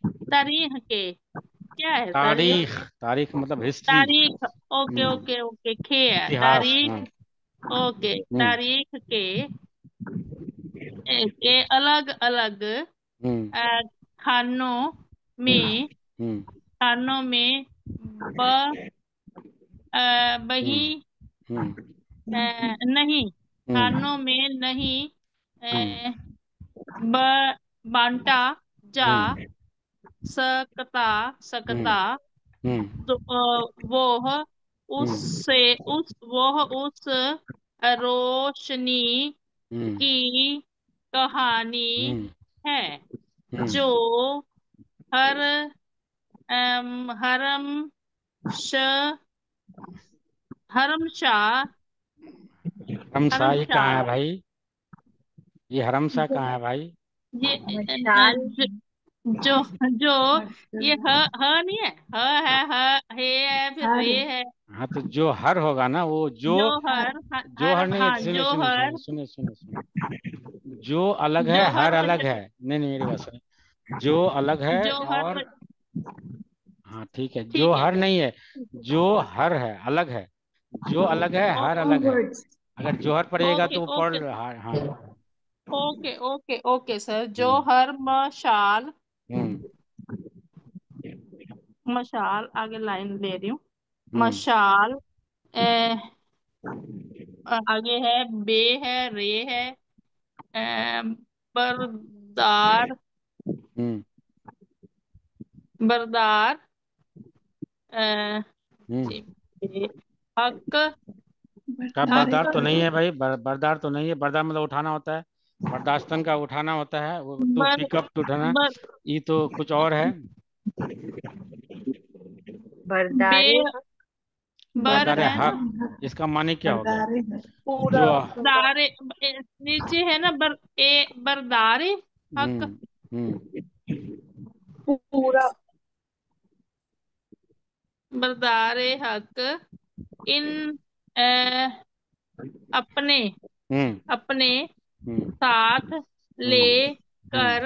[SPEAKER 10] तारीख के क्या है सर ये?
[SPEAKER 1] तारीख, तारीख मतलब हिस्ट्री,
[SPEAKER 10] तारीख, ओके ओके ओके, खे है
[SPEAKER 1] इतिहास।
[SPEAKER 10] तारीख, ओके,
[SPEAKER 1] हम्म
[SPEAKER 10] तारीख के अलग अलग
[SPEAKER 1] हम्म
[SPEAKER 10] खानों में,
[SPEAKER 1] हम्म
[SPEAKER 10] खानों में ब बही
[SPEAKER 1] हम्म
[SPEAKER 10] नहीं,
[SPEAKER 1] हम्म
[SPEAKER 10] खानों में नहीं
[SPEAKER 1] हम्म
[SPEAKER 10] ब बांटा जा
[SPEAKER 1] हम्म
[SPEAKER 10] सकता सकता,
[SPEAKER 1] हम्म
[SPEAKER 10] तो वह उस रोशनी
[SPEAKER 1] हम्म
[SPEAKER 10] की कहानी
[SPEAKER 1] हम्म
[SPEAKER 10] है
[SPEAKER 1] हम्म
[SPEAKER 10] जो हर हरम श हरमशाह
[SPEAKER 1] हरमशाह ये कहाँ है
[SPEAKER 10] हरमशाह
[SPEAKER 1] भाई? ये हरमशाह कहाँ है भाई?
[SPEAKER 10] ये
[SPEAKER 6] मशाल
[SPEAKER 10] जो जो ये ह नहीं है, हे है, फिर
[SPEAKER 2] हर
[SPEAKER 10] रे है,
[SPEAKER 1] हाँ तो जो हर होगा ना, वो जो
[SPEAKER 2] हर
[SPEAKER 1] जो हर नहीं है।
[SPEAKER 10] हाँ,
[SPEAKER 1] सुने
[SPEAKER 10] जो
[SPEAKER 1] सुने
[SPEAKER 10] हर,
[SPEAKER 1] सुने सुने सुने सुने, जो अलग है,
[SPEAKER 10] जो
[SPEAKER 1] हर
[SPEAKER 10] हर
[SPEAKER 1] अलग है। नहीं नहीं, मेरी बात सुने। जो अलग है
[SPEAKER 10] जो हर
[SPEAKER 1] और हाँ ठीक है, जो
[SPEAKER 10] ठीक है,
[SPEAKER 1] हर नहीं है, जो हर है, अलग है। जो अलग है, हर
[SPEAKER 2] two
[SPEAKER 1] अलग है।
[SPEAKER 2] words.
[SPEAKER 1] अगर जोहर पड़ेगा
[SPEAKER 10] ओके
[SPEAKER 1] तो वो पढ़
[SPEAKER 10] ओके
[SPEAKER 1] हाँ हाँ।
[SPEAKER 10] ओके ओके ओके सर, जो
[SPEAKER 1] हम्म
[SPEAKER 10] हर मशाल,
[SPEAKER 1] हम्म
[SPEAKER 10] मशाल आगे लाइन ले रही हूँ,
[SPEAKER 1] हम्म
[SPEAKER 10] मशाल ए, आगे है बे है, रे है, बरदार,
[SPEAKER 1] हम्म
[SPEAKER 10] बरदार अ,
[SPEAKER 1] हम्म
[SPEAKER 10] जी, हक
[SPEAKER 1] का
[SPEAKER 2] दारे
[SPEAKER 1] बरदार तो नहीं
[SPEAKER 2] हक
[SPEAKER 1] है भाई, बरदार तो नहीं है। बरदार मतलब उठाना होता है, बर्दाश्तन का उठाना होता है, वो टू
[SPEAKER 10] बर
[SPEAKER 1] पिकअप टू उठाना।
[SPEAKER 10] बर
[SPEAKER 1] ये तो कुछ और है।
[SPEAKER 10] बे
[SPEAKER 6] बरदारे
[SPEAKER 10] बर
[SPEAKER 1] बरदार
[SPEAKER 10] है ना,
[SPEAKER 1] हक, इसका माने क्या हो गया?
[SPEAKER 2] बरदारे हक
[SPEAKER 6] पूरा
[SPEAKER 1] जो
[SPEAKER 10] दारे नीचे है ना, बरदारे हक,
[SPEAKER 1] हम्म
[SPEAKER 6] पूरा
[SPEAKER 10] बरदारे हक इन अ, अपने
[SPEAKER 1] हम्म
[SPEAKER 10] अपने
[SPEAKER 1] हम्म
[SPEAKER 10] साथ ले
[SPEAKER 1] हम्म
[SPEAKER 10] कर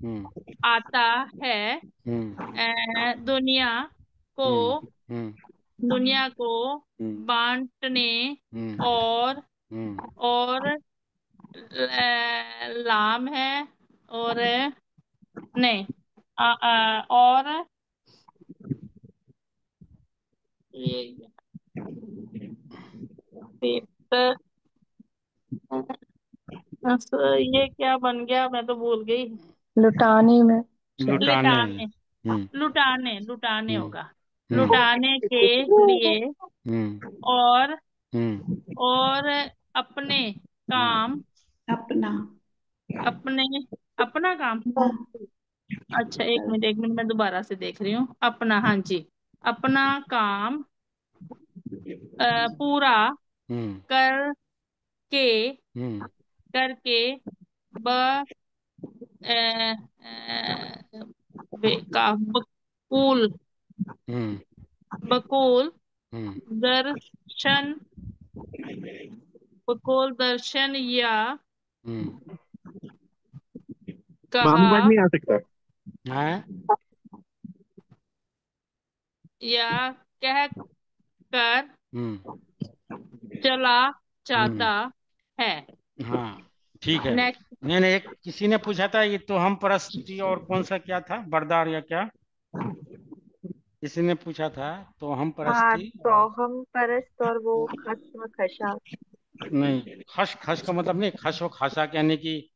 [SPEAKER 1] हम्म
[SPEAKER 10] आता है
[SPEAKER 1] हम्म
[SPEAKER 10] दुनिया को,
[SPEAKER 1] हम्म हम्म
[SPEAKER 10] दुनिया को
[SPEAKER 1] हम्म
[SPEAKER 10] बांटने
[SPEAKER 1] हम्म
[SPEAKER 10] और
[SPEAKER 1] हम्म
[SPEAKER 10] और लाम है, और नहीं, और ये पेपर, ये क्या बन गया, मैं तो भूल गई।
[SPEAKER 6] लुटाने में
[SPEAKER 1] लुटाने।
[SPEAKER 10] लिटाने,
[SPEAKER 1] हम्म
[SPEAKER 10] लुटाने
[SPEAKER 1] हम्म
[SPEAKER 10] होगा,
[SPEAKER 1] हम्म
[SPEAKER 10] लुटाने के लिए,
[SPEAKER 1] हम्म
[SPEAKER 10] और
[SPEAKER 1] हम्म
[SPEAKER 10] और अपने काम,
[SPEAKER 2] अपना
[SPEAKER 10] अपने अपना काम, अच्छा एक मिनट मैं दोबारा से देख रही हूँ, अपना, हाँ जी, अपना काम पूरा
[SPEAKER 1] हम्म
[SPEAKER 10] करके,
[SPEAKER 1] हम्म
[SPEAKER 10] करके ब बकूल,
[SPEAKER 1] हम्म
[SPEAKER 10] बकूल
[SPEAKER 1] हम्म
[SPEAKER 10] दर्शन, बकूल दर्शन या
[SPEAKER 1] हम्म
[SPEAKER 10] कहा,
[SPEAKER 11] नहीं आ सकता।
[SPEAKER 1] हाँ
[SPEAKER 10] या कह कर
[SPEAKER 1] हम्म
[SPEAKER 10] चला जाता
[SPEAKER 1] हम्म
[SPEAKER 10] है।
[SPEAKER 1] हाँ ठीक है।
[SPEAKER 10] नेक्स्ट,
[SPEAKER 1] नहीं नहीं, एक किसी ने पूछा था ये तो हम परस्ती और कौन सा क्या था, बरदार या क्या, किसी ने पूछा था। तो हम
[SPEAKER 6] हाँ
[SPEAKER 1] परस्ती
[SPEAKER 6] तो
[SPEAKER 1] और
[SPEAKER 6] हम परस्त और वो खस्म खशा
[SPEAKER 1] नहीं, खश खश का मतलब नहीं, खश व खासा यानी कि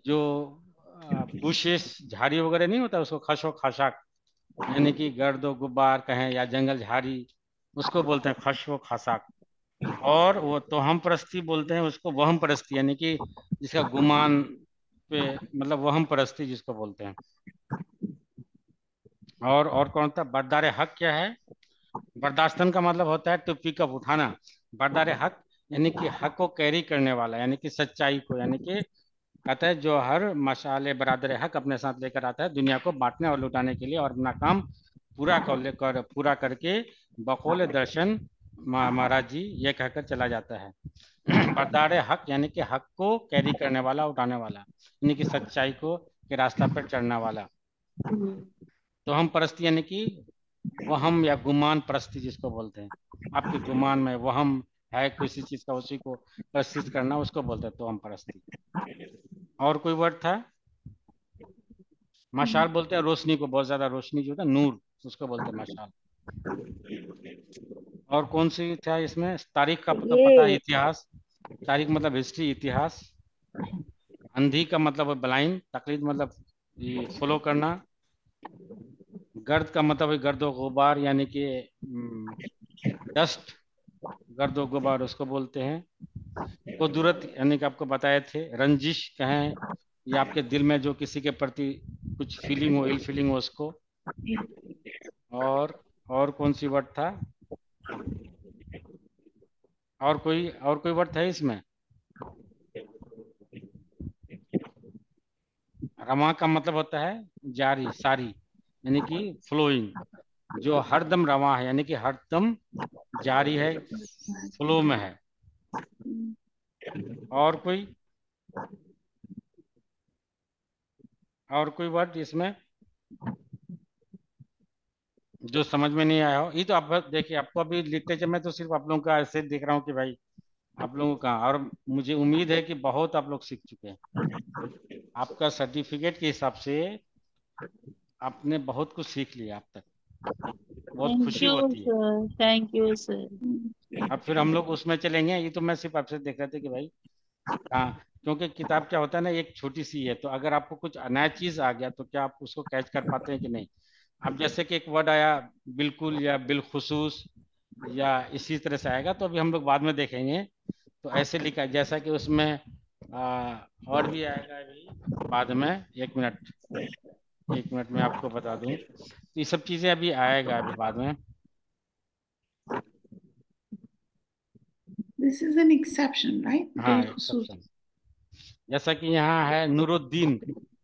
[SPEAKER 1] जो बुशेस झाड़ी वगैरह नहीं होता उसको खश व खासाक, यानी कि गर्द व गुब्बार कहें या जंगल झाड़ी, उसको बोलते हैं खश व खासाक। और वो तो हम परस्ती बोलते हैं उसको, वहम परस्ती, यानी कि जिसका गुमान पे मतलब वहम परस्ती जिसको बोलते हैं। और कौन था? बरदार हक क्या है? बर्दाश्तन का मतलब होता है टू पिकअप उठाना। बरदार हक यानी कि हक को कैरी करने वाला, यानी कि सच्चाई को, यानी कि कहता है जो हर मशाले बरादर हक अपने साथ लेकर आता है दुनिया को बांटने और लुटाने के लिए और अपना काम पूरा करके बकौल दर्शन महाराज जी ये कहकर चला जाता है। बरदारे हक यानी कि हक को कैरी करने वाला, उठाने वाला, यानी कि सच्चाई को के रास्ता पर चढ़ने वाला। तो हम परस्ती यानी कि वहम या गुमान परस्ती जिसको बोलते हैं, आपके गुमान में वहम है किसी चीज का, उसी को प्रस्तुत करना उसको बोलते हैं तो हम परस्ती। और कोई वर्ड था? मशाल बोलते हैं रोशनी को, बहुत ज्यादा रोशनी जो होता है नूर, उसको बोलते हैं मशाल। और कौन सी था इसमें? तारीख का तो पता है, इतिहास। तारीख मतलब हिस्ट्री, इतिहास। अंधी का मतलब ब्लाइंड, तकलीद मतलब फॉलो करना। गर्द का मतलब है गर्दो गुबार यानी कि डस्ट, गर्दो गुबार उसको बोलते हैं। कुदरत यानी कि आपको बताए थे, रंजिश कहें या आपके दिल में जो किसी के प्रति कुछ फीलिंग हो, इल फीलिंग हो उसको। और कौन सी वर्ड था? और कोई वर्ड था इसमें? रमा का मतलब होता है जारी, सारी, यानी कि फ्लोइंग, जो हरदम रवा है यानी कि हरदम जारी है, फ्लो में है। और कोई वर्ड इसमें जो समझ में नहीं आया हो? ये तो आप देखिए, आपको अभी लिटरेचर में तो सिर्फ आप लोगों का ऐसे देख रहा हूँ कि भाई आप लोगों का, और मुझे उम्मीद है कि बहुत आप लोग सीख चुके हैं। आपका सर्टिफिकेट के हिसाब से आपने बहुत कुछ सीख लिया अब तक, बहुत
[SPEAKER 10] थैंक
[SPEAKER 1] खुशी
[SPEAKER 10] यू
[SPEAKER 1] होती है।
[SPEAKER 10] Sir, thank you sir.
[SPEAKER 1] अब फिर हम लोग उसमें चलेंगे। ये तो मैं सिर्फ आपसे देख रहे थे कि भाई हाँ, क्योंकि किताब क्या होता है ना, एक छोटी सी है, तो अगर आपको कुछ नया चीज आ गया तो क्या आप उसको कैच कर पाते हैं कि नहीं? अब जैसे कि एक वर्ड आया बिल्कुल या बिलखुसूस या इसी तरह से आएगा, तो अभी हम लोग बाद में देखेंगे। तो ऐसे लिखा है जैसा कि उसमें और भी आएगा अभी बाद में। एक मिनट में आपको बता दूं, तो ये सब चीजें अभी आएगा अभी बाद में।
[SPEAKER 2] This is an exception, right?
[SPEAKER 1] हाँ,
[SPEAKER 2] बिलखुसूस।
[SPEAKER 1] एक्सेप्शन। जैसा कि यहाँ है नूरुद्दीन,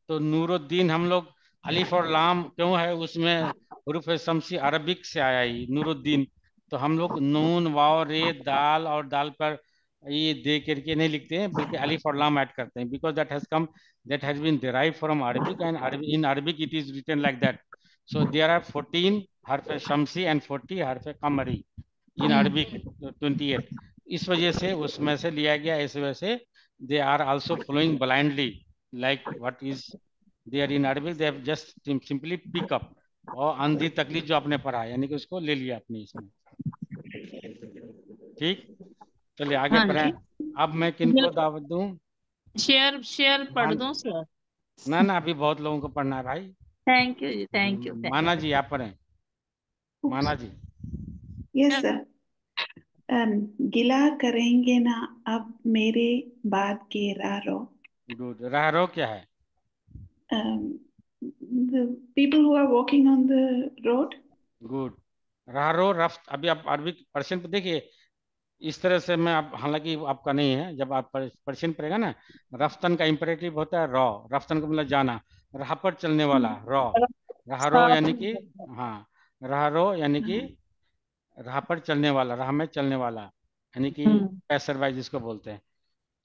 [SPEAKER 1] तो नूरुद्दीन हम लोग अलिफ और लाम क्यों है उसमें, हुरूफ शम्सी अरबिक से आया ही नूरुद्दीन। तो हम लोग नून वाव रे दाल और दाल पर ये दे करके नहीं लिखते हैं, बल्कि अलिफ और लाम ऐड करते हैं, because that has been derive from Arabic, and in Arabic it is written like that. So there are 14 हर्फ शम्सी एंड 40 हर्फ कमरी इन अरबिक, 28। इस वजह से उसमें से लिया गया, इस वजह से they are also following blindly like what is there in Arabic, they have just simply pick up, और अंधी तकलीफ जो आपने पढ़ा यानी कि उसको ले लिया आपने इसमें। ठीक, चलिए आगे
[SPEAKER 10] हाँ
[SPEAKER 1] पढ़ें।
[SPEAKER 10] जी,
[SPEAKER 1] अब मैं किनको दावत दूं?
[SPEAKER 10] शेयर पढ़ दूं सर?
[SPEAKER 1] ना अभी बहुत लोगों को पढ़ना है भाई।
[SPEAKER 10] थैंक यू जी, थैंक यू।
[SPEAKER 1] माना जी आप पढ़ें, माना जी।
[SPEAKER 2] Yes, sir. गिला करेंगे ना अब मेरे बाद के रारो।
[SPEAKER 1] गुड। राहरो क्या है?
[SPEAKER 2] The people who are walking on the road.
[SPEAKER 1] Good. राहरो रफ्त। अभी आप अरबी पर्शियन पे देखिए, इस तरह से मैं आप, हालांकि आपका नहीं है, जब आप पर्शियन पढ़ेगा ना, रफ्तन का इंपरेटिव होता है रॉ। रफ्तन का मतलब जाना, राह पर चलने वाला रॉ। राहरो यानी कि हाँ, राहरो यानी कि राह पर चलने वाला, राह में चलने वाला, यानी कि पैसर बाई जिसको बोलते हैं।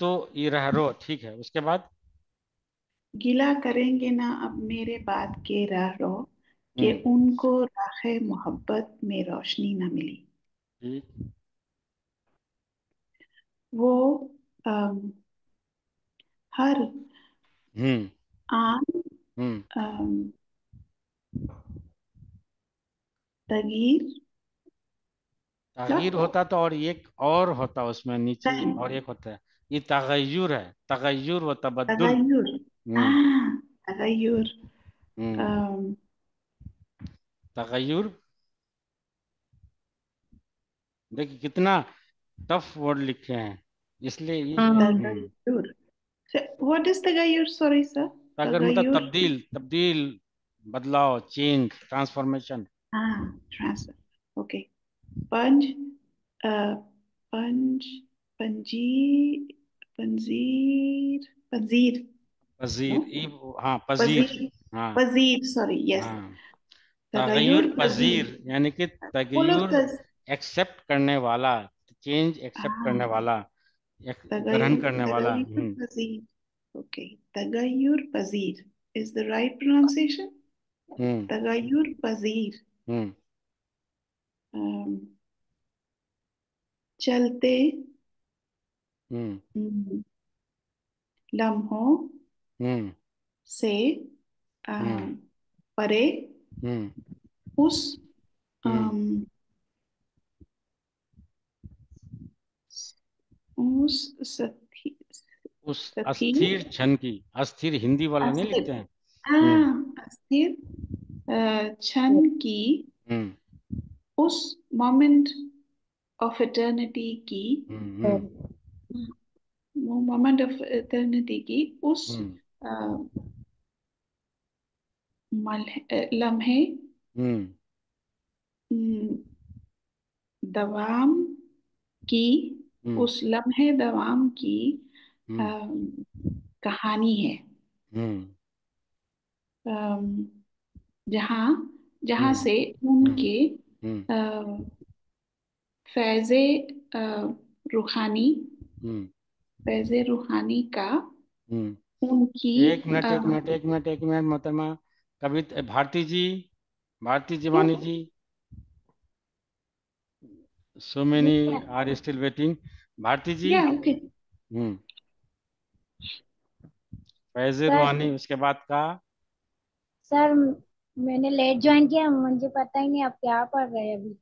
[SPEAKER 1] तो ये राहरो ठीक है। उसके बाद
[SPEAKER 2] गिला करेंगे ना अब मेरे बाद के रारो कि उनको राह मोहब्बत में रोशनी न मिली।
[SPEAKER 1] ठीक।
[SPEAKER 2] वो हर आन
[SPEAKER 1] तगीर होता तो, और एक और होता उसमें नीचे, और एक होता है, ये तगय्युर है, तगय्युर व तबद्दुल।
[SPEAKER 2] तगय्युर
[SPEAKER 1] तगय्युर। देखिए कितना टफ वर्ड लिखे हैं, इसलिए
[SPEAKER 2] तगय्युर। What is तगय्युर? Sorry sir.
[SPEAKER 1] अगर मतलब तब्दील, बदलाव, चेंज, ट्रांसफॉर्मेशन।
[SPEAKER 2] ट्रांसफर। ओके। पंज पंजीर
[SPEAKER 1] पजीर। हाँ पजीर। हाँ
[SPEAKER 2] पजीर, सॉरी, यस।
[SPEAKER 1] तगय्युर
[SPEAKER 2] तगय्युर पजीर।
[SPEAKER 1] पजीर यानी कि
[SPEAKER 2] बोलो
[SPEAKER 1] तगय्युर एक्सेप्ट करने वाला, चेंज एक्सेप्ट करने वाला, ग्रहण करने वाला।
[SPEAKER 2] तगय्युर पजीर. Okay. Tagayyur Pazir is the right pronunciation. Tagayyur Pazir. चलते लम्हों से परे उस
[SPEAKER 1] उस अस्थिर क्षण की, अस्थिर हिंदी वाले नहीं लिखते हैं,
[SPEAKER 2] अस्थिर क्षण की, उस मोमेंट ऑफ इटर्निटी की, मोमेंट ऑफ इटर्निटी की, उस लम्हे दवाम की, उस लम्हे दवाम की कहानी है, जहाँ से उनके फैज़े रूहानी, फैज़े रूहानी का उनकी
[SPEAKER 1] एक मिनट मोहतरमा कविता भारती जी वानी जी, so many are still waiting. Bharti जी, फैज़ रूहानी उसके बाद का।
[SPEAKER 11] सर मैंने लेट ज्वाइन किया, मुझे पता ही नहीं आप क्या पढ़ रहे हैं अभी।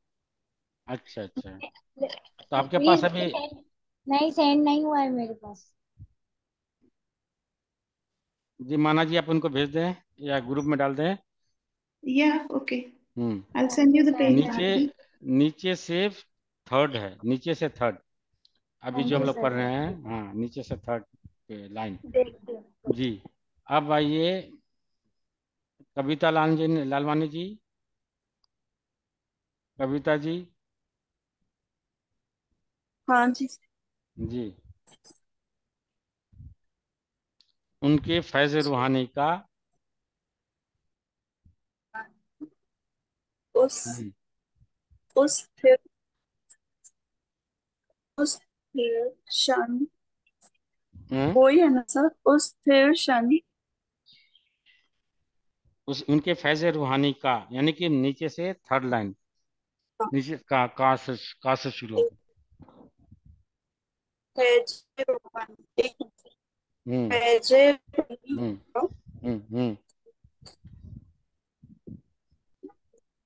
[SPEAKER 1] अच्छा, तो आपके
[SPEAKER 11] प्लीज
[SPEAKER 1] पास अभी
[SPEAKER 11] नहीं, सेंड नहीं हुआ है मेरे पास।
[SPEAKER 1] जी माना जी, आप उनको भेज दें या ग्रुप में डाल दें।
[SPEAKER 2] Okay, I'll send you the page.
[SPEAKER 1] नीचे से थर्ड है, नीचे से थर्ड अभी जो हम लोग पढ़ रहे हैं, हाँ नीचे से थर्ड पे लाइन जी। अब आइए कविता लालवानी जी, कविता जी।
[SPEAKER 3] हाँ जी
[SPEAKER 1] जी, उनके फैज़ रूहानी का
[SPEAKER 3] उस स्थिर क्षण, वही है ना सर, उस स्थिर क्षण,
[SPEAKER 1] उनके फैज़ रूहानी का, यानी कि नीचे से थर्ड लाइन, नीचे का से शुरू होगा।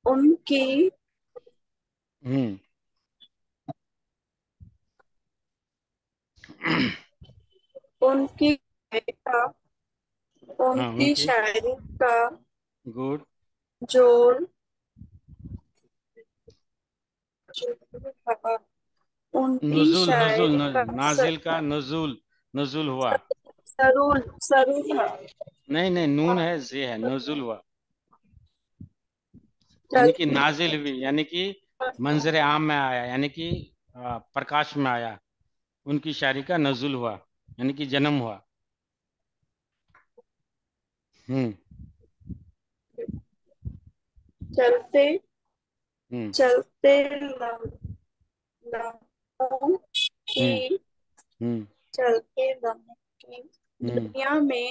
[SPEAKER 3] उनकी उनकी उनकी शायरी का
[SPEAKER 1] गुड
[SPEAKER 3] जोर,
[SPEAKER 1] नुज़ुल नाजिल का नुज़ुल हुआ,
[SPEAKER 3] सरूल था।
[SPEAKER 1] नहीं नून है, जे है, नुज़ुल हुआ यानी कि नाजिल हुई, यानी कि मंजर आम में आया, यानी कि प्रकाश में आया, उनकी शायरी का नज़ुल हुआ यानी कि जन्म हुआ।
[SPEAKER 3] चलते लम्हों की, चलते लम्हों की दुनिया में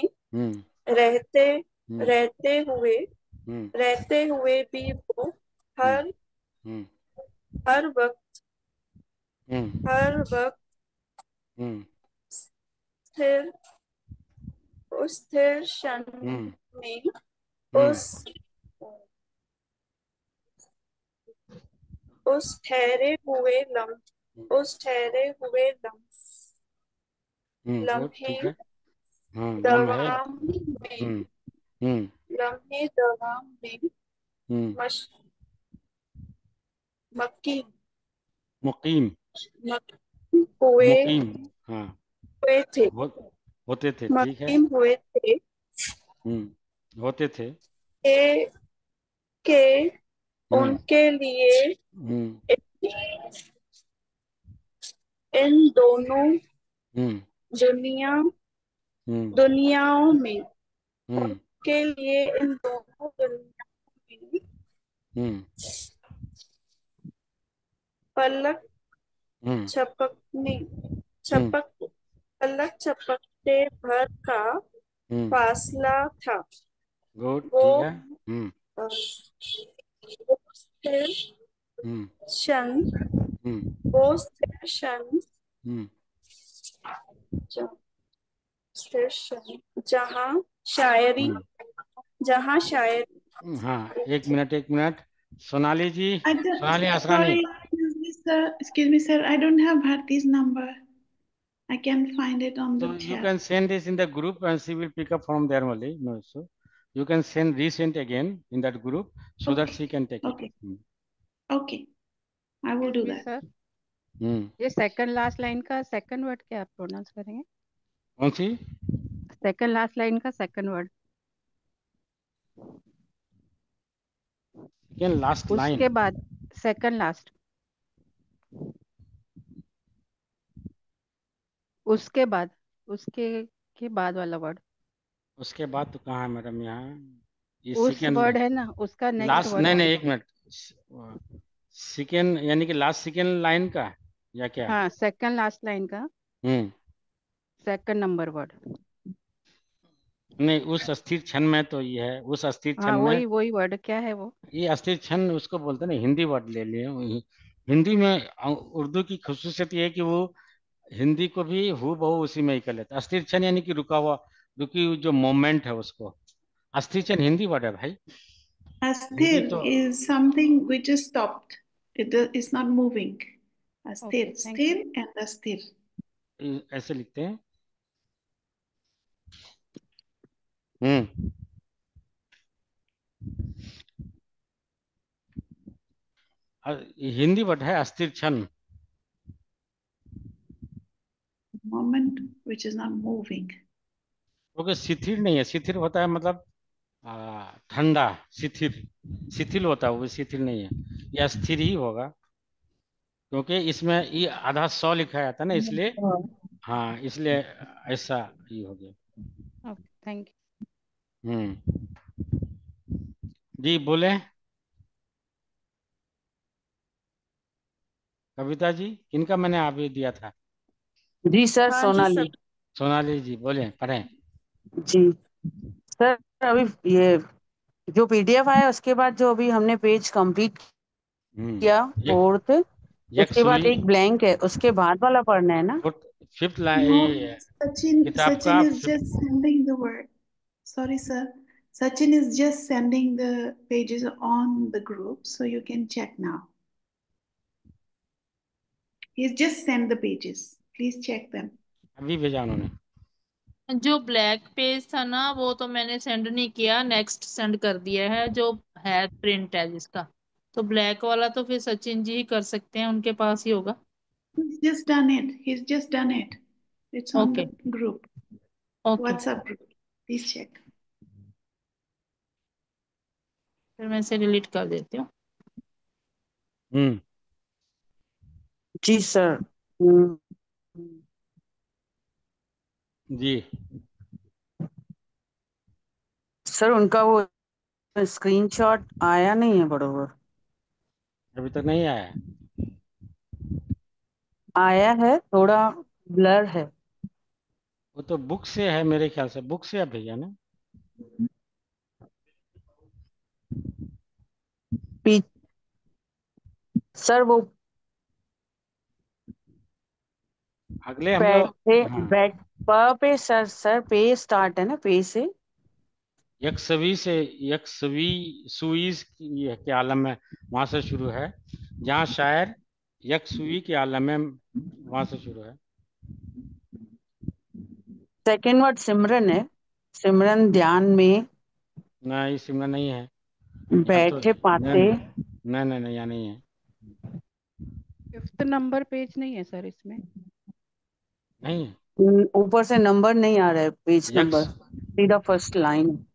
[SPEAKER 3] रहते हुए भी वो हर वक्त स्थिर क्षण में उस ठहरे हुए लम्हे दवाम में
[SPEAKER 1] मुकीम
[SPEAKER 3] हुए थे,
[SPEAKER 1] होते थे, ठीक है,
[SPEAKER 3] हुए थे,
[SPEAKER 1] होते थे
[SPEAKER 3] के उनके लिए इन दोनों दुनियाओं में, उनके लिए इन दोनों दुनियाओं में
[SPEAKER 1] हम्म
[SPEAKER 3] पलक
[SPEAKER 1] हम्म
[SPEAKER 3] छपकने
[SPEAKER 1] हम्म
[SPEAKER 3] छपक पलक झपकते भर का फासला था।
[SPEAKER 1] गुड,
[SPEAKER 3] वो
[SPEAKER 1] ठीक है।
[SPEAKER 3] अ, वो स्थिर
[SPEAKER 1] हम्म
[SPEAKER 3] क्षण
[SPEAKER 1] हम्म
[SPEAKER 3] वो स्थिर क्षण
[SPEAKER 1] हम्म
[SPEAKER 3] ज- स्थिर क्षण शायरी जहाँ शायरी
[SPEAKER 1] हाँ, एक minute. Sonali ji,
[SPEAKER 2] I don't,
[SPEAKER 1] Sonali Asrani.
[SPEAKER 2] sorry, excuse me, sir. I don't have Bharti's number. I can't find it on the
[SPEAKER 1] So you
[SPEAKER 2] chat.
[SPEAKER 1] can send this in the group and she will pick up from there only. No issue. You can resend again in that group so that she can take it.
[SPEAKER 2] Okay. Okay. I will do that.
[SPEAKER 9] Sir
[SPEAKER 1] hmm
[SPEAKER 9] ये second last line का second word क्या आप pronounce करेंगे?
[SPEAKER 1] कौन सी?
[SPEAKER 9] Second last line का second word
[SPEAKER 1] Again last
[SPEAKER 9] उसके
[SPEAKER 1] line.
[SPEAKER 9] बाद सेकंड लास्ट उसके बाद उसके के बाद वाला वर्ड
[SPEAKER 1] उसके बाद तो कहाँ है मैडम? यहाँ ये
[SPEAKER 9] उस
[SPEAKER 1] सेकेंड
[SPEAKER 9] वर्ड है ना, उसका नेक्स्ट
[SPEAKER 1] लास्ट,
[SPEAKER 9] वर्ड
[SPEAKER 1] नहीं एक मिनट। सेकेंड यानी कि लास्ट सेकेंड लाइन का या क्या?
[SPEAKER 9] हाँ, सेकंड लास्ट लाइन का
[SPEAKER 1] हम्म
[SPEAKER 9] सेकंड नंबर वर्ड।
[SPEAKER 1] नहीं, उस अस्थिर क्षण में तो ये है, उस अस्थिर क्षण
[SPEAKER 9] हाँ,
[SPEAKER 1] में
[SPEAKER 9] वही वर्ड क्या है वो?
[SPEAKER 1] ये अस्थिर क्षण उसको बोलते हैं ना, हिंदी वर्ड ले लिए। हिंदी में उर्दू की खसूसियत ये है कि वो हिंदी को भी हू बहू उसी में ही कर लेता है। अस्थिर क्षण यानी कि रुकी हुई जो मोमेंट है उसको। अस्थिर क्षण हिंदी वर्ड है भाई। हिंदी
[SPEAKER 2] Asthir
[SPEAKER 1] तो
[SPEAKER 2] is something which is stopped. It's not moving.
[SPEAKER 9] Okay,
[SPEAKER 2] Asthir,
[SPEAKER 9] thank you.
[SPEAKER 2] sthir and asthir.
[SPEAKER 1] ऐसे लिखते हैं। हम्म हिंदी वर्ड है अस्थिर क्षण।
[SPEAKER 2] Moment which is not moving.
[SPEAKER 1] क्योंकि शिथिल नहीं है, शिथिल होता है मतलब ठंडा। शिथिल होता है, वो शिथिल नहीं है, ये अस्थिर ही होगा क्योंकि इसमें ये आधा सौ लिखा जाता है ना, इसलिए। हाँ, इसलिए ऐसा ही हो गया।
[SPEAKER 9] ओके, थैंक
[SPEAKER 1] हम्म जी बोले कविता जी, किनका मैंने अभी दिया था?
[SPEAKER 12] जी सर,
[SPEAKER 3] हाँ जी सर।
[SPEAKER 12] सोनाली।
[SPEAKER 1] सोनाली जी बोले, पढ़ें।
[SPEAKER 12] जी सर, अभी ये जो पीडीएफ आया उसके बाद जो अभी हमने पेज कंप्लीट किया फोर्थ,
[SPEAKER 1] एक
[SPEAKER 12] उसके बाद
[SPEAKER 1] सुई
[SPEAKER 12] एक ब्लैंक है, उसके बाद वाला पढ़ना है ना?
[SPEAKER 1] फिफ्थ
[SPEAKER 2] No,
[SPEAKER 1] लाइन किताब
[SPEAKER 2] Sachin
[SPEAKER 1] का
[SPEAKER 2] is just sending the word. Sorry, sir. Sachin is just sending the pages on the group, so you can check now. He's just sent the pages. Please check them.
[SPEAKER 1] अभी भेजा उन्होंने।
[SPEAKER 10] जो black page था ना वो तो मैंने send नहीं किया, नेक्स्ट सेंड कर दिया है, जो है प्रिंट है जिसका। तो ब्लैक वाला तो फिर सचिन जी ही कर सकते हैं, उनके पास ही होगा।
[SPEAKER 2] He's just done it. He's just done it. It's on
[SPEAKER 10] okay
[SPEAKER 2] the group,
[SPEAKER 10] okay,
[SPEAKER 2] WhatsApp group. Please check.
[SPEAKER 10] फिर मैं इसे डिलीट कर देती हूँ।
[SPEAKER 12] जी सर।
[SPEAKER 1] जी
[SPEAKER 12] सर, उनका वो स्क्रीनशॉट आया नहीं है बरोबर।
[SPEAKER 1] अभी तक नहीं आया।
[SPEAKER 12] आया है, थोड़ा ब्लर है।
[SPEAKER 1] वो तो बुक से है मेरे ख्याल से, बुक से आप भेजा ना।
[SPEAKER 12] सर वो
[SPEAKER 1] अगले हम लोग
[SPEAKER 12] बैठ प पे सर पे स्टार्ट है ना, पे से
[SPEAKER 1] यक्षवी से, यक्षवी सुई के आलम में वहां से शुरू है, जहाँ शायर यक्षवी के आलम में वहां से शुरू है।
[SPEAKER 12] सेकेंड वर्ड सिमरन है, सिमरन ध्यान में
[SPEAKER 1] नहीं, सिमरन नहीं है यहाँ तो।
[SPEAKER 12] बैठे पाते।
[SPEAKER 1] नहीं यहाँ नहीं है।
[SPEAKER 9] फिफ्थ नंबर पेज नहीं है सर इसमें?
[SPEAKER 1] नहीं है।
[SPEAKER 12] ऊपर से नंबर नहीं आ रहा है, पेज नंबर
[SPEAKER 1] यक्ष
[SPEAKER 12] सीधा फर्स्ट लाइन।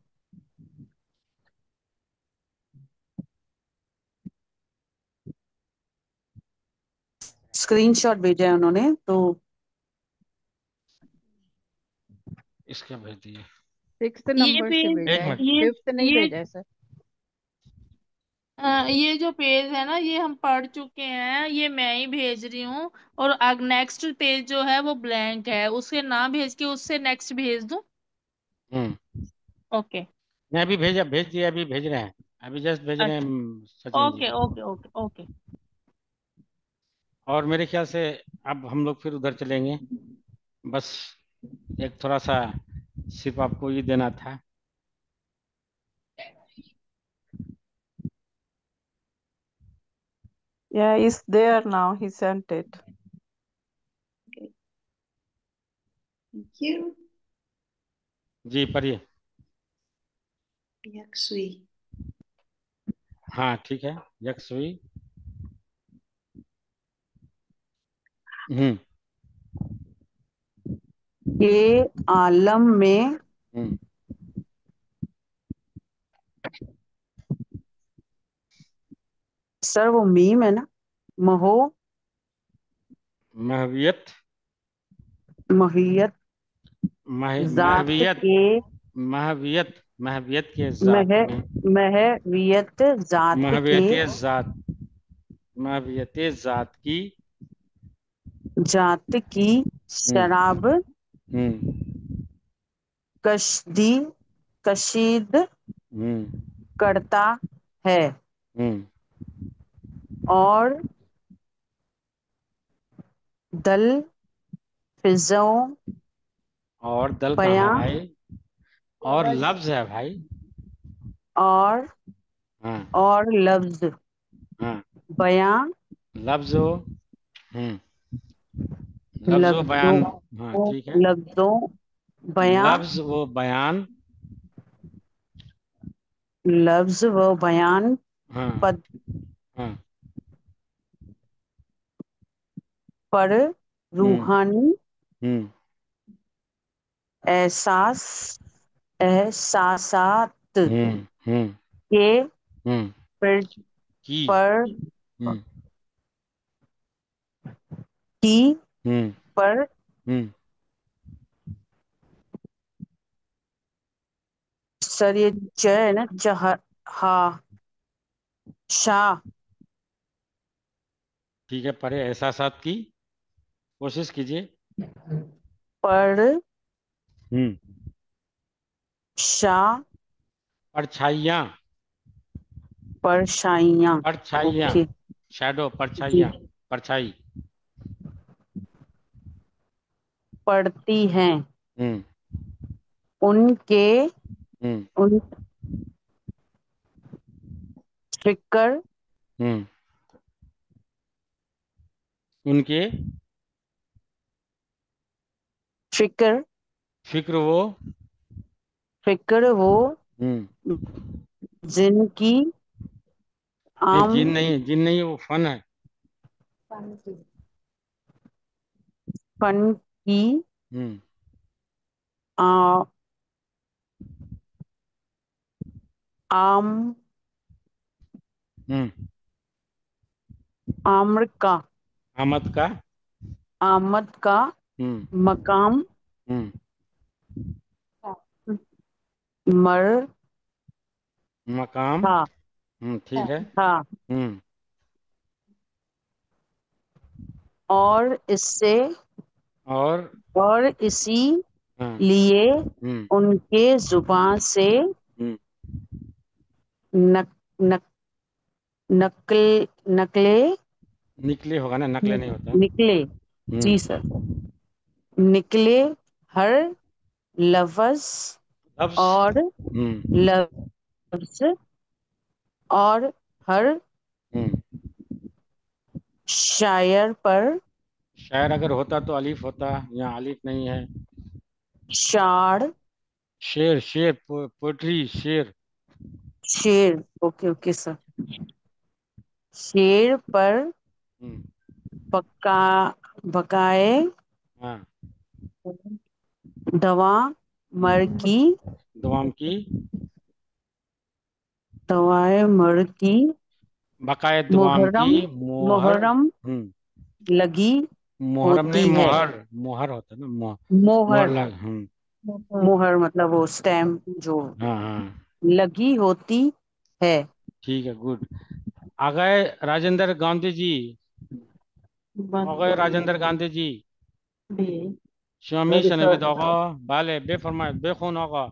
[SPEAKER 12] स्क्रीनशॉट भेजा है उन्होंने तो।
[SPEAKER 1] इसका भेज दिए।
[SPEAKER 9] सिक्स्थ
[SPEAKER 10] ये
[SPEAKER 9] नंबर से
[SPEAKER 10] पेज
[SPEAKER 9] भेजा
[SPEAKER 1] एक
[SPEAKER 9] है,
[SPEAKER 1] मिनट।
[SPEAKER 10] ये
[SPEAKER 9] फिफ्थ नहीं
[SPEAKER 10] ये
[SPEAKER 9] भेजा है सर।
[SPEAKER 10] ये जो पेज है ना ये हम पढ़ चुके हैं, ये मैं ही भेज रही हूँ। और नेक्स्ट पेज जो है वो ब्लैंक है, उसे ना भेज के उससे नेक्स्ट भेज दूं। ओके
[SPEAKER 1] मैं अभी भेज दिया, अभी भेज रहे हैं, अभी जस्ट भेज रहे हैं Sachin ji.
[SPEAKER 10] Okay okay okay okay.
[SPEAKER 1] और मेरे ख्याल से अब हम लोग फिर उधर चलेंगे। बस एक थोड़ा सा सिर्फ आपको ये देना था।
[SPEAKER 8] Yeah, it's there now. He sent it.
[SPEAKER 2] Thank you.
[SPEAKER 1] जी पढ़िए।
[SPEAKER 2] Yaksui.
[SPEAKER 1] हाँ ठीक है, यक्षवी।
[SPEAKER 12] के आलम में सर वो मीम है ना, महो
[SPEAKER 1] महवियत
[SPEAKER 12] महियत जात
[SPEAKER 1] महवियत
[SPEAKER 12] के
[SPEAKER 1] महवियत महवियत के
[SPEAKER 12] मह
[SPEAKER 1] जात में
[SPEAKER 12] महवियत जात के
[SPEAKER 1] महवियत
[SPEAKER 12] जात की शराब कशीद करता है और दल फिजों
[SPEAKER 1] और दल कहाँ है भाई, और लफ्ज है भाई,
[SPEAKER 12] और
[SPEAKER 1] हाँ
[SPEAKER 12] और लफ्ज
[SPEAKER 1] हाँ
[SPEAKER 12] बयां
[SPEAKER 1] लफ्जो लफ्जो बयान, हाँ ठीक है,
[SPEAKER 12] लफ्जों बयां
[SPEAKER 1] लफ्ज वो बयान,
[SPEAKER 12] लफ्ज व बयान
[SPEAKER 1] हाँ
[SPEAKER 12] पद
[SPEAKER 1] हाँ
[SPEAKER 12] पर रूहानी एहसास एहसासात के पर
[SPEAKER 1] की
[SPEAKER 12] पर की पर सर ये च है ना, चह हा शाह
[SPEAKER 1] ठीक है, पढ़े एहसासात की कोशिश कीजिए।
[SPEAKER 12] पर शाह
[SPEAKER 1] परछाइयाँ
[SPEAKER 12] परछाइयाँ
[SPEAKER 1] परछाइयाँ
[SPEAKER 12] ओके
[SPEAKER 1] शैडो
[SPEAKER 12] जी
[SPEAKER 1] परछाइयाँ परछाई
[SPEAKER 12] पड़ती हैं
[SPEAKER 1] हम्म
[SPEAKER 12] उनके
[SPEAKER 1] हम्म
[SPEAKER 12] उन फिक्र
[SPEAKER 1] उनके
[SPEAKER 12] फिक्र
[SPEAKER 1] फिक्र वो
[SPEAKER 12] जिनकी
[SPEAKER 1] नहीं,
[SPEAKER 12] आम
[SPEAKER 1] जिन नहीं वो फन है।
[SPEAKER 12] फन की
[SPEAKER 1] हम्म
[SPEAKER 12] आ, आम आम्र का
[SPEAKER 1] आमद का
[SPEAKER 12] आमद का मकाम मर
[SPEAKER 1] मकाम
[SPEAKER 12] था
[SPEAKER 1] ठीक है।
[SPEAKER 12] था और इससे
[SPEAKER 1] और
[SPEAKER 12] और इसी
[SPEAKER 1] हाँ
[SPEAKER 12] लिए उनके जुबान से नक, नक, नकल नकले
[SPEAKER 1] निकले होगा ना, नकले नहीं होता।
[SPEAKER 12] निकले जी सर निकले हर लफ्ज
[SPEAKER 1] लफ्ज
[SPEAKER 12] और लफ्ज और हर शायर पर
[SPEAKER 1] शायर अगर होता तो अलीफ होता, यहाँ अलीफ नहीं है।
[SPEAKER 12] शार
[SPEAKER 1] शेर शेर पोएट्री शेर
[SPEAKER 12] शेर ओके ओके सर शेर पर बका बकाए
[SPEAKER 1] हाँ
[SPEAKER 12] दवा मर की
[SPEAKER 1] दवाम की
[SPEAKER 12] दवाए मर की
[SPEAKER 1] बकाए दुआम की
[SPEAKER 12] मुहर्रम
[SPEAKER 1] मोहर
[SPEAKER 12] मुहर्रम लगी
[SPEAKER 1] मुहर्रम नहीं,
[SPEAKER 12] होती है
[SPEAKER 1] मोहर मोहर होता है ना, मोहर
[SPEAKER 12] मोहर
[SPEAKER 1] लग
[SPEAKER 12] मोहर मतलब वो स्टैम्प जो
[SPEAKER 1] हाँ हाँ
[SPEAKER 12] लगी होती है
[SPEAKER 1] ठीक है, गुड। आ गए राजेंद्र गांधी जी, आ गए Rajendra Gandhi ji. Şami
[SPEAKER 5] sorry
[SPEAKER 1] şene bir
[SPEAKER 5] sir,
[SPEAKER 1] dağa, bale, be forma, be khun ağa.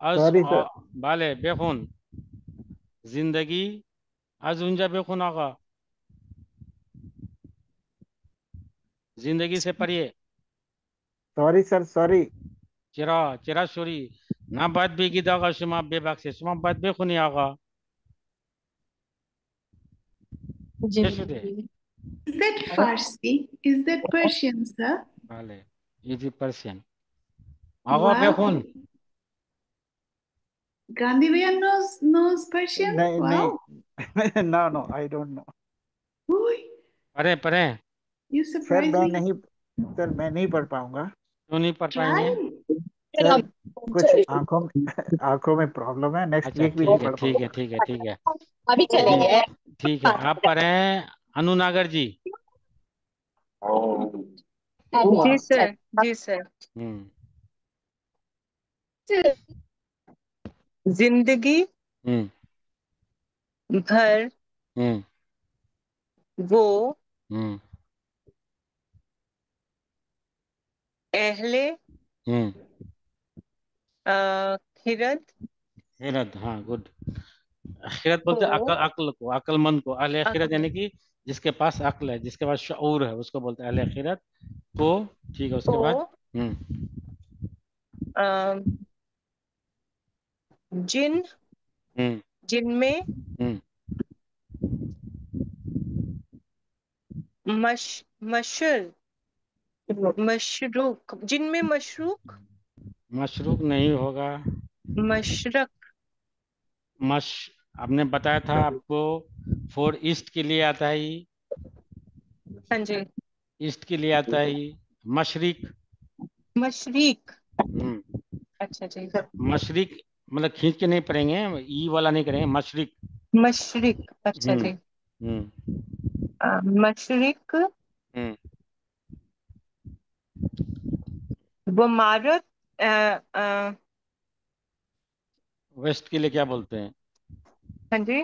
[SPEAKER 1] Az,
[SPEAKER 5] sorry sir,
[SPEAKER 1] bale, be khun. Zindagi, az unca be khun ağa. जिंदगी से पढ़िए।
[SPEAKER 5] Sorry sir, sorry.
[SPEAKER 1] चिरा चिरा शोरी ना बात भी की दागा शुमा बेबाक से शुमा बात बे खुनी आगा ये शुदे
[SPEAKER 2] Is that Farsi? Is that Persian, sir?
[SPEAKER 1] bale ये जी पर्शियन आगा बे
[SPEAKER 2] Wow.
[SPEAKER 1] खुन
[SPEAKER 2] Gandhi Bhaiya knows Persian?
[SPEAKER 5] नहीं
[SPEAKER 2] Wow.
[SPEAKER 5] नहीं, no no, I don't know.
[SPEAKER 2] Ooh,
[SPEAKER 1] पढ़े पढ़े
[SPEAKER 2] you
[SPEAKER 5] सर
[SPEAKER 2] surprised
[SPEAKER 5] मैं
[SPEAKER 2] me.
[SPEAKER 5] नहीं, सर मैं नहीं पढ़ पाऊंगा
[SPEAKER 1] क्यों नहीं पढ़
[SPEAKER 2] Try.
[SPEAKER 1] पाएंगे?
[SPEAKER 5] सर। कुछ आंखों में प्रॉब्लम है, नेक्स्ट
[SPEAKER 1] अच्छा
[SPEAKER 5] वीक भी नहीं
[SPEAKER 1] ठीक है
[SPEAKER 5] पढ़
[SPEAKER 1] ठीक है
[SPEAKER 5] पाऊंगा।
[SPEAKER 1] ठीक है ठीक है
[SPEAKER 13] अभी चलेंगे।
[SPEAKER 1] ठीक है। आप पढ़ें अनुनागर जी।
[SPEAKER 12] जी सर, जी सर।
[SPEAKER 1] हम्म
[SPEAKER 12] जिंदगी
[SPEAKER 1] हम्म
[SPEAKER 12] भर
[SPEAKER 1] हम्म
[SPEAKER 12] वो
[SPEAKER 1] हम्म
[SPEAKER 12] अहले
[SPEAKER 1] हम्म
[SPEAKER 12] खिरद
[SPEAKER 1] खिरत, हाँ गुड। खिरत बोलते हैं
[SPEAKER 12] को
[SPEAKER 1] अकल, अक्ल को, अक्लमंद को। अहले खिरत
[SPEAKER 12] अक-
[SPEAKER 1] यानी कि जिसके पास अक्ल है, जिसके पास शऊर है, उसको बोलते हैं अहले खिरत को। ठीक है, उसके बाद
[SPEAKER 12] को अ, जिन
[SPEAKER 1] हम्म
[SPEAKER 12] जिनमें
[SPEAKER 1] हम्म
[SPEAKER 12] मशरूक जिनमें मशरूक
[SPEAKER 1] मशरूक नहीं होगा।
[SPEAKER 12] मशरक।
[SPEAKER 1] मश आपने बताया था आपको, फोर ईस्ट के लिए आता है ये,
[SPEAKER 12] हाँ जी।
[SPEAKER 1] ईस्ट के लिए आता है ये। मशरिक,
[SPEAKER 12] मशरीक।
[SPEAKER 1] हम्म
[SPEAKER 12] अच्छा जी।
[SPEAKER 1] मशरिक मतलब खींच के नहीं पढ़ेंगे, ई वाला नहीं करेंगे, मशरिक।
[SPEAKER 12] मशरिक। अच्छा जी।
[SPEAKER 1] हम्म
[SPEAKER 12] मशरिक
[SPEAKER 1] हम्म
[SPEAKER 12] वमारत
[SPEAKER 1] वेस्ट के लिए क्या बोलते हैं?
[SPEAKER 12] हाँ जी।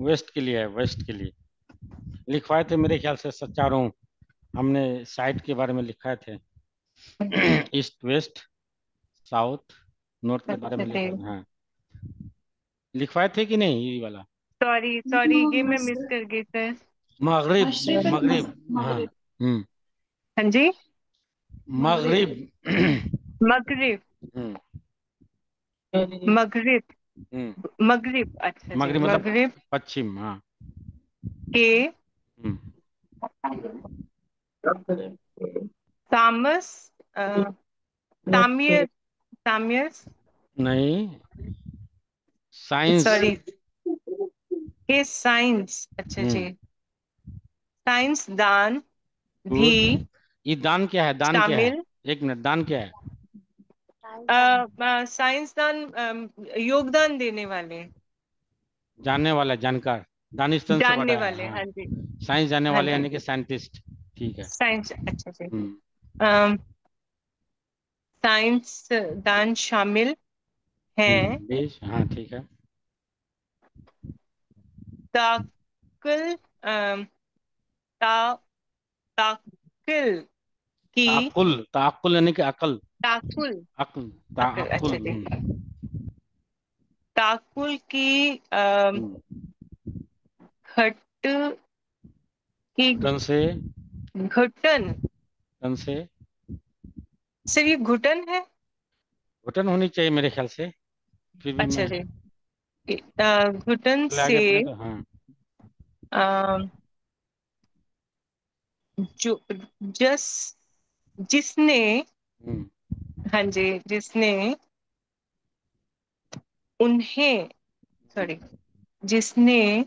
[SPEAKER 1] वेस्ट के लिए है, वेस्ट के लिए लिखवाए थे मेरे ख्याल से चारों, हमने साइट के बारे में लिखाए थे। ईस्ट, वेस्ट, साउथ, नॉर्थ के बारे में
[SPEAKER 12] अच्छा
[SPEAKER 1] लिखा
[SPEAKER 12] जी।
[SPEAKER 1] हाँ, लिखवाए थे कि नहीं ये वाला?
[SPEAKER 12] सॉरी सॉरी,
[SPEAKER 2] No,
[SPEAKER 12] ये
[SPEAKER 2] no,
[SPEAKER 12] मैं मिस
[SPEAKER 2] sir.
[SPEAKER 12] कर गई सर।
[SPEAKER 1] मगरिब,
[SPEAKER 2] Mashrib and
[SPEAKER 1] मगरिब, हाँ
[SPEAKER 2] Maghrib.
[SPEAKER 12] हाँ जी।
[SPEAKER 1] मगरिब।
[SPEAKER 12] मगरिब।
[SPEAKER 1] हम्म
[SPEAKER 12] मगरिब। मगरिब। अच्छा जी।
[SPEAKER 1] मगरिब मतलब
[SPEAKER 12] मगरिब
[SPEAKER 1] पश्चिम, हाँ।
[SPEAKER 12] के
[SPEAKER 1] हम्म
[SPEAKER 12] तामस तामियर तामियस
[SPEAKER 1] नहीं, साइंस।
[SPEAKER 12] सॉरी के साइंस। अच्छा जी। साइंस दान भी
[SPEAKER 1] गुड। ये दान क्या है? दान क्या है?
[SPEAKER 12] शामिल।
[SPEAKER 1] एक मिनट, दान क्या है?
[SPEAKER 12] साइंस दान योगदान देने वाले,
[SPEAKER 1] जानने वाला, जानकार, दानिस्तन से
[SPEAKER 12] जानने
[SPEAKER 1] बड़ा है,
[SPEAKER 12] वाले।
[SPEAKER 1] हाँ।
[SPEAKER 12] हाँ जी।
[SPEAKER 1] साइंस जानने
[SPEAKER 12] हाँ
[SPEAKER 1] वाले
[SPEAKER 12] जी।
[SPEAKER 1] यानी कि साइंटिस्ट। ठीक है।
[SPEAKER 12] साइंस। अच्छा जी।
[SPEAKER 1] हम्म
[SPEAKER 12] साइंस दान शामिल हैं।
[SPEAKER 1] बेश, हाँ ठीक है।
[SPEAKER 12] ताकल ता ताकिल की
[SPEAKER 1] ताकुल, ताकुल यानी कि अकल,
[SPEAKER 12] ताकुल
[SPEAKER 1] अक्ल,
[SPEAKER 12] अकल।
[SPEAKER 1] ताकुल।
[SPEAKER 12] अच्छा जी। ताकुल की घट की
[SPEAKER 1] घुटन से,
[SPEAKER 12] घुटन।
[SPEAKER 1] घुटन से,
[SPEAKER 12] सर ये घुटन है?
[SPEAKER 1] घुटन होनी चाहिए मेरे ख्याल से, फिर भी
[SPEAKER 12] अच्छा
[SPEAKER 1] मैं
[SPEAKER 12] जी। घुटन
[SPEAKER 1] पहले
[SPEAKER 12] से
[SPEAKER 1] आगे पढ़े तो हाँ।
[SPEAKER 12] अ, जो जस जिसने हाँ जी जिसने उन्हें सॉरी जिसने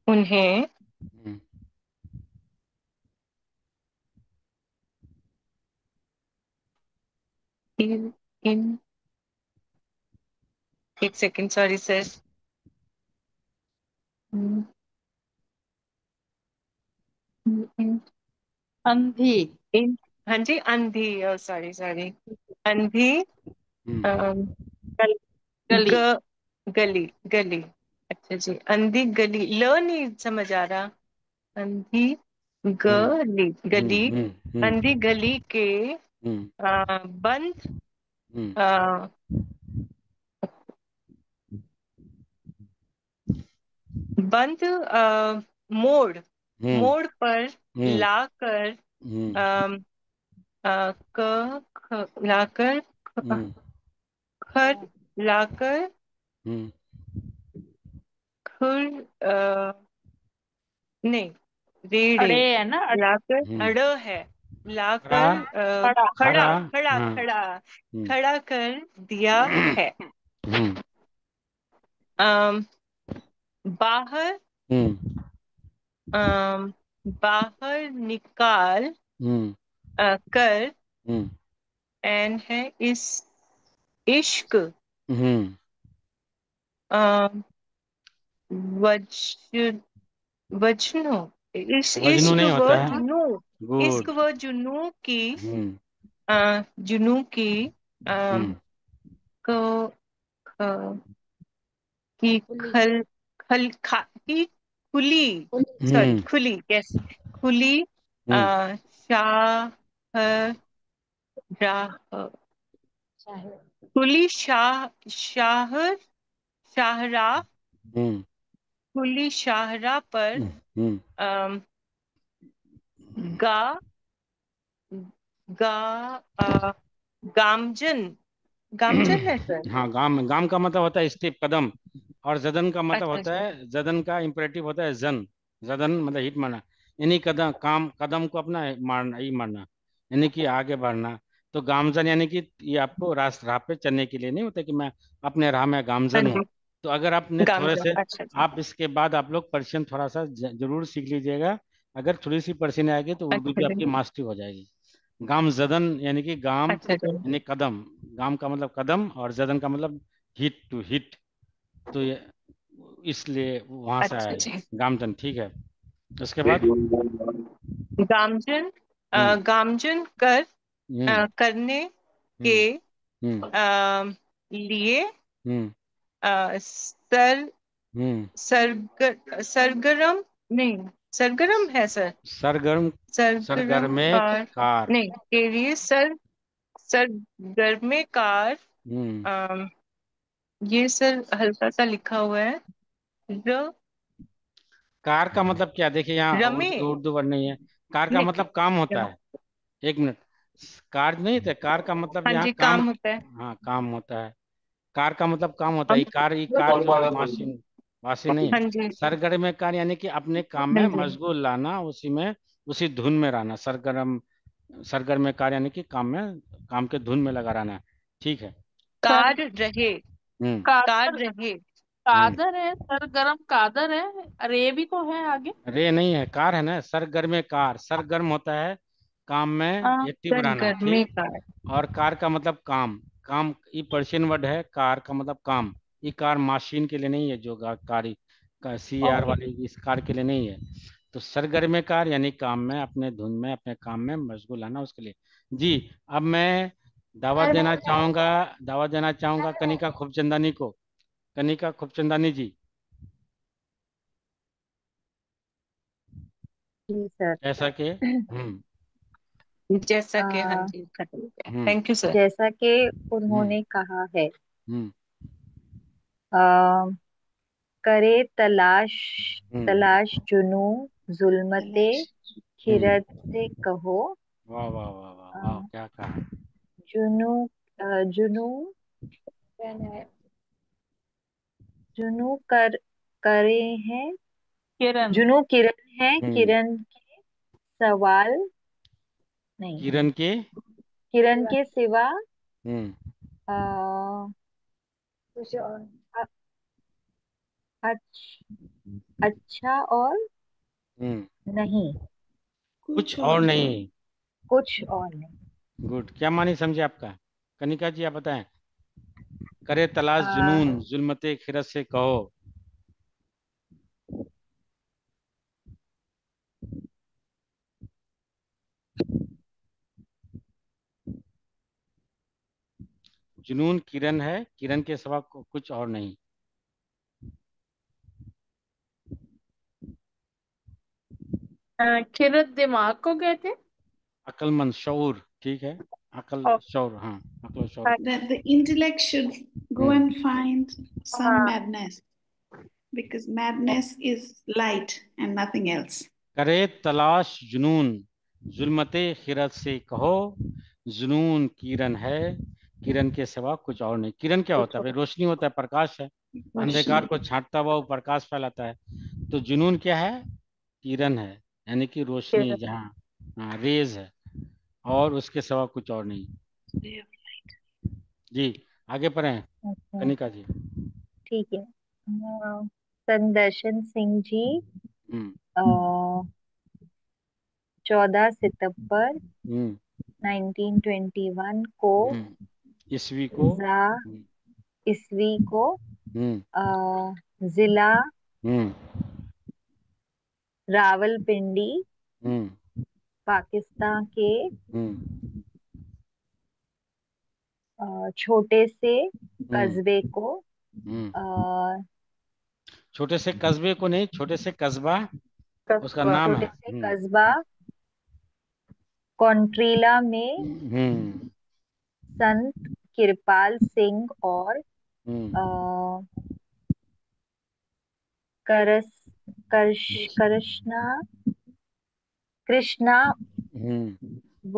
[SPEAKER 12] उन्हें इन एक सेकंड सॉरी सर।
[SPEAKER 10] अंधी।
[SPEAKER 12] इन हाँ जी अंधी। सॉरी सॉरी अंधी
[SPEAKER 10] गली।
[SPEAKER 12] ग
[SPEAKER 13] गली गली। अच्छा जी, अंधी गली, ल नहीं समझ आ रहा। अंधी गली गली, अंधी गली के बंद आ, बंद मोड़, मोड़ पर लाकर लाकर खर लाकर खुर नहीं, रेड़े
[SPEAKER 10] अड़े है ना,
[SPEAKER 13] लाकर अड़ है, लाकर
[SPEAKER 1] खड़ा
[SPEAKER 13] खड़ा
[SPEAKER 1] खड़ा
[SPEAKER 13] खड़ा
[SPEAKER 1] हाँ
[SPEAKER 13] खड़ा खड़ा कर दिया है। बाहर बाहर निकाल कर, एन है इस इश्क वज वजनों, इस
[SPEAKER 1] वजनू
[SPEAKER 13] इश्क
[SPEAKER 1] नहीं
[SPEAKER 13] व
[SPEAKER 1] होता है।
[SPEAKER 13] जुनू, इश्क
[SPEAKER 1] गुड।
[SPEAKER 13] व जुनू की को की खल खल खा की खुली, सॉरी खुली, कैसे खुली शाह राह, खुली शाहराह, खुली शाहराह पर गा गा गामजन, गामजन है सर।
[SPEAKER 1] हाँ गाम, गाम का मतलब होता है स्टेप, कदम, और जदन का मतलब
[SPEAKER 13] अच्छा
[SPEAKER 1] होता
[SPEAKER 13] अच्छा
[SPEAKER 1] है, जदन का इम्परेटिव होता है जन, जदन मतलब हिट मारना, यानी कदम, काम, कदम को अपना मारना, ही मारना, यानी कि आगे बढ़ना। तो गामजन यानी कि ये आपको राह पे चलने के लिए नहीं होता कि मैं अपने राह में
[SPEAKER 13] हाँ
[SPEAKER 1] गामजन हूँ।
[SPEAKER 13] जी,
[SPEAKER 1] तो अगर आपने थोड़े
[SPEAKER 13] गामजन,
[SPEAKER 1] से,
[SPEAKER 13] अच्छा अच्छा
[SPEAKER 1] आप इसके बाद आप लोग पर्शियन थोड़ा सा जरूर सीख लीजिएगा। अगर थोड़ी सी पर्शियन आएगी तो उर्दू
[SPEAKER 13] अच्छा
[SPEAKER 1] भी
[SPEAKER 13] जी
[SPEAKER 1] आपकी मास्टरी हो जाएगी। गाम जदन यानी कि गाम
[SPEAKER 13] अच्छा जी
[SPEAKER 1] यानी कदम, गाम का मतलब कदम, और जदन का मतलब हिट टू हिट। तो ये इसलिए वहां से आया
[SPEAKER 13] अच्छा
[SPEAKER 1] ये
[SPEAKER 13] जी।
[SPEAKER 1] गामजन, ठीक है। उसके बाद
[SPEAKER 13] गामजन
[SPEAKER 1] हम्म
[SPEAKER 13] गामजन कर
[SPEAKER 1] हम्म
[SPEAKER 13] करने के
[SPEAKER 1] हम्म हम्म
[SPEAKER 13] लिए
[SPEAKER 1] हम्म
[SPEAKER 13] सर
[SPEAKER 1] हम्म
[SPEAKER 13] सरगरम नहीं, सरगरम है सर,
[SPEAKER 1] सरगर्म,
[SPEAKER 13] सरगरम
[SPEAKER 1] सरगर्मे
[SPEAKER 13] कार
[SPEAKER 1] कार।
[SPEAKER 13] नहीं, के लिए सरगर्मे कार।
[SPEAKER 1] हम्म
[SPEAKER 13] अम, ये सर हल्का सा लिखा हुआ है, र
[SPEAKER 1] कार का मतलब क्या, देखिए यहाँ
[SPEAKER 13] रमे,
[SPEAKER 1] उर्दू उर्दू वर्ड नहीं है। कार का
[SPEAKER 13] नहीं
[SPEAKER 1] मतलब काम होता है। एक मिनट, कार नहीं था, कार का मतलब
[SPEAKER 13] हाँ
[SPEAKER 1] यहाँ
[SPEAKER 13] जी,
[SPEAKER 1] काम।
[SPEAKER 13] काम होता है।
[SPEAKER 1] हाँ काम होता है, कार का मतलब काम होता है।
[SPEAKER 13] हम
[SPEAKER 1] ई कार जो है मशीन, वाशी नहीं है।
[SPEAKER 13] हाँ जी
[SPEAKER 1] सरगर्म में कार यानी कि अपने काम
[SPEAKER 13] हाँ
[SPEAKER 1] में
[SPEAKER 13] जी,
[SPEAKER 1] मशगूल लाना, उसी में उसी धुन में रहना। सरगर्म, सरगर्म में कार यानी कि काम में, काम के धुन में लगा रहना। ठीक है।
[SPEAKER 10] सर
[SPEAKER 13] कार रहे,
[SPEAKER 1] हम्म
[SPEAKER 13] कार
[SPEAKER 10] कादर,
[SPEAKER 13] रहे।
[SPEAKER 1] हम्म
[SPEAKER 10] कादर है सर, गरम कादर है, रे भी तो है आगे।
[SPEAKER 1] रे नहीं है, कार है ना। सरगर्म कार, सरगर्म होता है काम में एक्टिव रहना,
[SPEAKER 13] सरगर्मे
[SPEAKER 1] ठीक।
[SPEAKER 13] कार,
[SPEAKER 1] और कार का मतलब काम, काम ये पर्शियन वर्ड है। कार का मतलब काम, ये कार मशीन के लिए नहीं है, जो कारी का CR
[SPEAKER 10] ओके।
[SPEAKER 1] वाली इस कार के लिए नहीं है। तो सरगर्म कार यानी काम में, अपने धुन में, अपने काम में मशगूल आना, उसके लिए। जी। अब मैं दावत देना चाहूंगा, दावत देना चाहूंगा कनिका खूबचंदानी को। कनिका खूबचंदानी जी,
[SPEAKER 6] जी सर।
[SPEAKER 1] ऐसा कि
[SPEAKER 13] जैसा कि हाँ
[SPEAKER 6] आ,
[SPEAKER 13] जी खत्म हो गया,
[SPEAKER 1] हम्म
[SPEAKER 13] थैंक यू सर।
[SPEAKER 6] जैसा कि
[SPEAKER 1] हम्म
[SPEAKER 6] उन्होंने कहा है,
[SPEAKER 1] हम्म
[SPEAKER 6] आ, करे तलाश,
[SPEAKER 1] हम्म
[SPEAKER 6] तलाश जुनू जुल्मते
[SPEAKER 2] तलाश
[SPEAKER 6] खिरत
[SPEAKER 1] हम्म
[SPEAKER 6] से कहो।
[SPEAKER 1] वाह वाह वाह वाह
[SPEAKER 6] आ,
[SPEAKER 1] वाह, क्या कहा।
[SPEAKER 6] जुनू जुनू जुनू करे हैं,
[SPEAKER 10] किरण।
[SPEAKER 6] जुनू किरण है,
[SPEAKER 1] हम्म
[SPEAKER 6] किरण के सवाल नहीं,
[SPEAKER 1] किरण के
[SPEAKER 6] किरण के सिवा
[SPEAKER 1] हम्म
[SPEAKER 6] आ, अ- अच्छा और
[SPEAKER 1] हम्म
[SPEAKER 6] नहीं,
[SPEAKER 1] कुछ
[SPEAKER 2] कुछ
[SPEAKER 1] और
[SPEAKER 2] और नहीं।
[SPEAKER 1] नहीं।
[SPEAKER 6] कुछ और नहीं।
[SPEAKER 1] गुड, क्या मानी समझे आपका। कनिका जी आप बताएं। करे तलाश
[SPEAKER 6] आ,
[SPEAKER 1] जुनून जुल्मते खिरत से कहो। जुनून किरण है, किरण के सिवा कुछ और नहीं।
[SPEAKER 10] खिरत दिमाग को कहते हैं।
[SPEAKER 1] अक्लमंद, शऊर, ठीक है, अकल
[SPEAKER 10] और
[SPEAKER 1] शौर, हाँ, अकल शौर।
[SPEAKER 2] That the intellect should go and find some
[SPEAKER 6] हाँ
[SPEAKER 2] madness, because madness is light and nothing else.
[SPEAKER 1] करे तलाश जुनून, जुल्मते खिरत से कहो, जुनून किरण है, किरण के सिवा कुछ और नहीं। किरण क्या होता है भाई? रोशनी होता है, प्रकाश है, अंधकार को छांटता हुआ वो प्रकाश फैलाता है। तो जुनून क्या है? किरण है, यानी कि रोशनी, जहाँ, हाँ, रेज है, और उसके सिवा कुछ और नहीं। जी आगे पढ़ें
[SPEAKER 6] अच्छा
[SPEAKER 1] कनिका जी।
[SPEAKER 6] ठीक है। संदर्शन सिंह जी
[SPEAKER 1] हम्म
[SPEAKER 6] 14 सितंबर
[SPEAKER 1] हम्म
[SPEAKER 6] 1921 को
[SPEAKER 1] ईस्वी को,
[SPEAKER 6] ईस्वी को
[SPEAKER 1] हम्म
[SPEAKER 6] जिला
[SPEAKER 1] हम्म
[SPEAKER 6] रावलपिंडी
[SPEAKER 1] हम्म
[SPEAKER 6] पाकिस्तान के
[SPEAKER 1] हम्म
[SPEAKER 6] छोटे से कस्बे को
[SPEAKER 1] छोटे से कस्बे को नहीं, छोटे से कस्बा उसका नाम है।
[SPEAKER 6] छोटे से कस्बा कौंट्रीला में संत कृपाल सिंह और कृष्णा व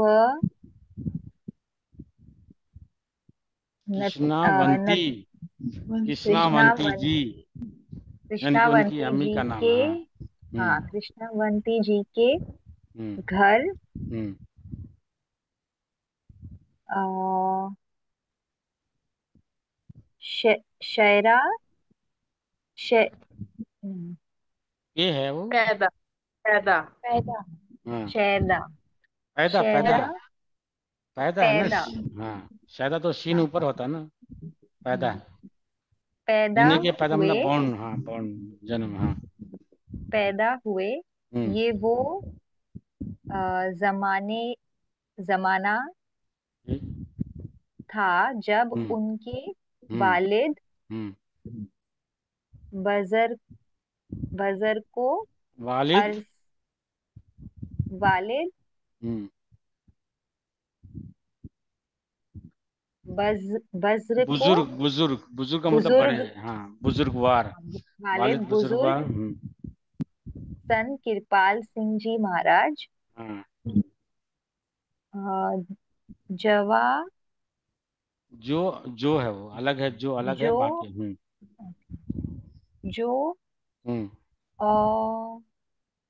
[SPEAKER 1] कृष्णावंती, कृष्णावंती जी, यानी कि उनकी अम्मी का नाम।
[SPEAKER 6] के हाँ कृष्णावंती जी के घर शैरा
[SPEAKER 1] ये है वो
[SPEAKER 10] पैदा पैदा
[SPEAKER 6] पैदा
[SPEAKER 1] हाँ।
[SPEAKER 6] शैदा
[SPEAKER 1] पैदा पैदा पैदा है
[SPEAKER 6] पैदा
[SPEAKER 1] ना, हाँ, शायदा तो शीन ऊपर होता ना, पैदा,
[SPEAKER 6] पैदा
[SPEAKER 1] यानी कि पैदा
[SPEAKER 6] हुए
[SPEAKER 1] मतलब बॉर्न, हाँ, बॉर्न, जन्म, हाँ।
[SPEAKER 6] पैदा हुए ये वो जमाना था जब उनके वालिद बजर को
[SPEAKER 1] वालिद
[SPEAKER 6] वालिद बजर को
[SPEAKER 1] बुजुर्ग, बुजुर्ग, बुजुर्ग का मतलब बड़े हैं, हाँ, बुजुर्गवार, वालिद बुजुर्गवार,
[SPEAKER 6] संत कृपाल सिंह जी महाराज
[SPEAKER 1] हाँ,
[SPEAKER 6] जवा
[SPEAKER 1] जो है वो अलग है, जो अलग है बाकी।
[SPEAKER 6] जो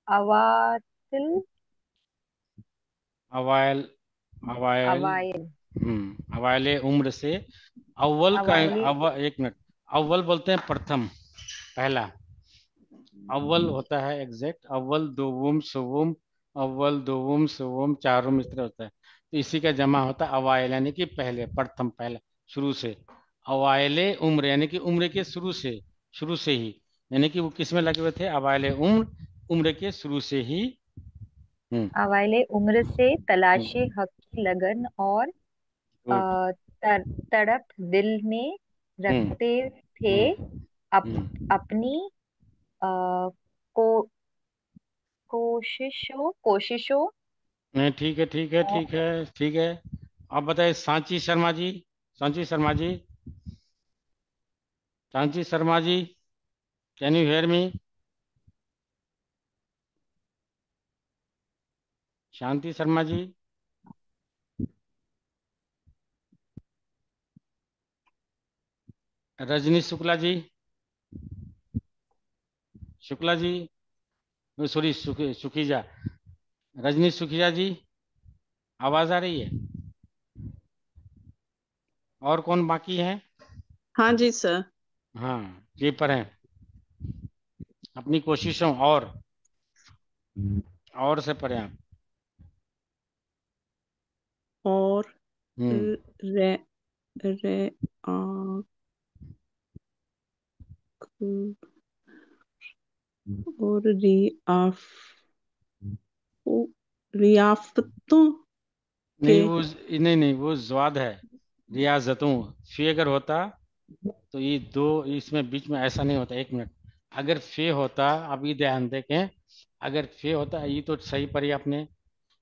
[SPEAKER 6] अवातिल
[SPEAKER 1] अवायल अवायल
[SPEAKER 6] अवाइल
[SPEAKER 1] अवायले उम्र से अव्वल का
[SPEAKER 6] अवाइले
[SPEAKER 1] एक मिनट, अव्वल बोलते हैं प्रथम, पहला। अव्वल होता है एग्जैक्ट, अव्वल दोवुम सुवुम, अव्वल दोवुम सुवुम चारुम, इस तरह होता है। तो इसी का जमा होता है अवायल, यानी कि पहले, प्रथम, पहला, शुरू से। अवायले उम्र यानी कि उम्र के शुरू से ही, यानी कि वो किस में लगे हुए थे? अवायले उम्र, उम्र के शुरू से ही।
[SPEAKER 6] अवाइले उम्र से तलाशे हक की लगन और तड़प दिल में रखते थे अपनी को कोशिशों
[SPEAKER 1] नहीं, ठीक है, ठीक है, ठीक है, ठीक है। आप बताइए Sanchi Sharma ji, Sanchi Sharma ji, Sanchi Sharma ji, can you hear me? Shanti Sharma ji, Rajni Shukla ji, Shukla ji, sorry Sukhija, Rajni Sukhija ji, आवाज आ रही है? और कौन बाकी है?
[SPEAKER 8] हाँ जी सर।
[SPEAKER 1] हाँ, ये पर है अपनी कोशिशों और से पढ़े आप।
[SPEAKER 8] और रे रे आँख और रियाफतों
[SPEAKER 1] नहीं वो नहीं वो ज्वाद है, रियाजतों। फे अगर होता तो ये दो, इसमें बीच में ऐसा नहीं होता। एक मिनट, अगर फे होता, आप ये ध्यान देखें, अगर फे होता है, ई तो सही पढ़ी आपने।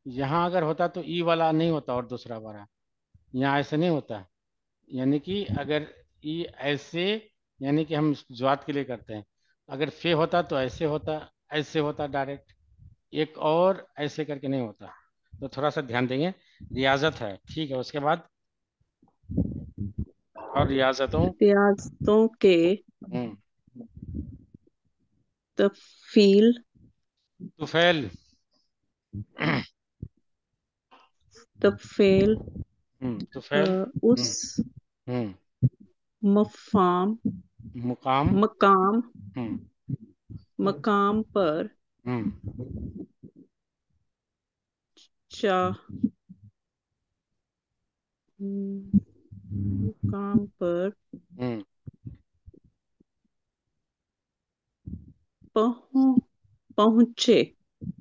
[SPEAKER 1] यहाँ अगर होता तो ई वाला नहीं होता और दूसरा वाला, यहाँ ऐसे नहीं होता। यानी कि अगर ई ऐसे, यानी कि हम ज्वात के लिए करते हैं, अगर फे होता तो ऐसे होता, ऐसे होता डायरेक्ट, एक और ऐसे करके नहीं होता। तो थोड़ा सा ध्यान देंगे, रियाजत है, ठीक है। उसके बाद और
[SPEAKER 8] रियाजतों के
[SPEAKER 1] हम्म
[SPEAKER 8] तफील
[SPEAKER 1] तुफैल
[SPEAKER 8] तफेल
[SPEAKER 1] तुफैल
[SPEAKER 8] उस
[SPEAKER 1] हम्म
[SPEAKER 8] मफाम
[SPEAKER 1] मुकाम
[SPEAKER 8] मकाम
[SPEAKER 1] हम्म
[SPEAKER 8] मकाम पर
[SPEAKER 1] हम्म
[SPEAKER 8] चाह मकाम पर
[SPEAKER 1] हम्म
[SPEAKER 8] पहुंचे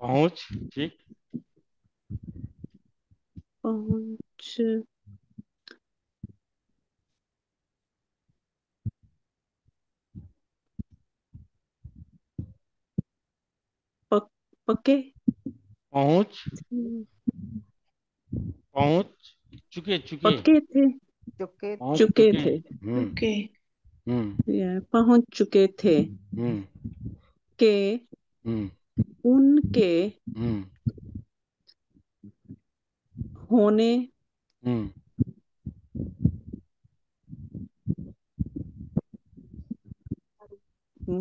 [SPEAKER 1] पहुंच, ठीक।
[SPEAKER 8] पहुंच पके
[SPEAKER 1] पहुंच पहुंच चुके चुके
[SPEAKER 8] पके थे
[SPEAKER 1] पहुंच
[SPEAKER 8] चुके थे
[SPEAKER 2] ओके
[SPEAKER 8] पहुंच चुके थे
[SPEAKER 1] हम्म
[SPEAKER 8] के
[SPEAKER 1] हम्म
[SPEAKER 8] उनके
[SPEAKER 1] हम्म
[SPEAKER 8] होने
[SPEAKER 1] हम्म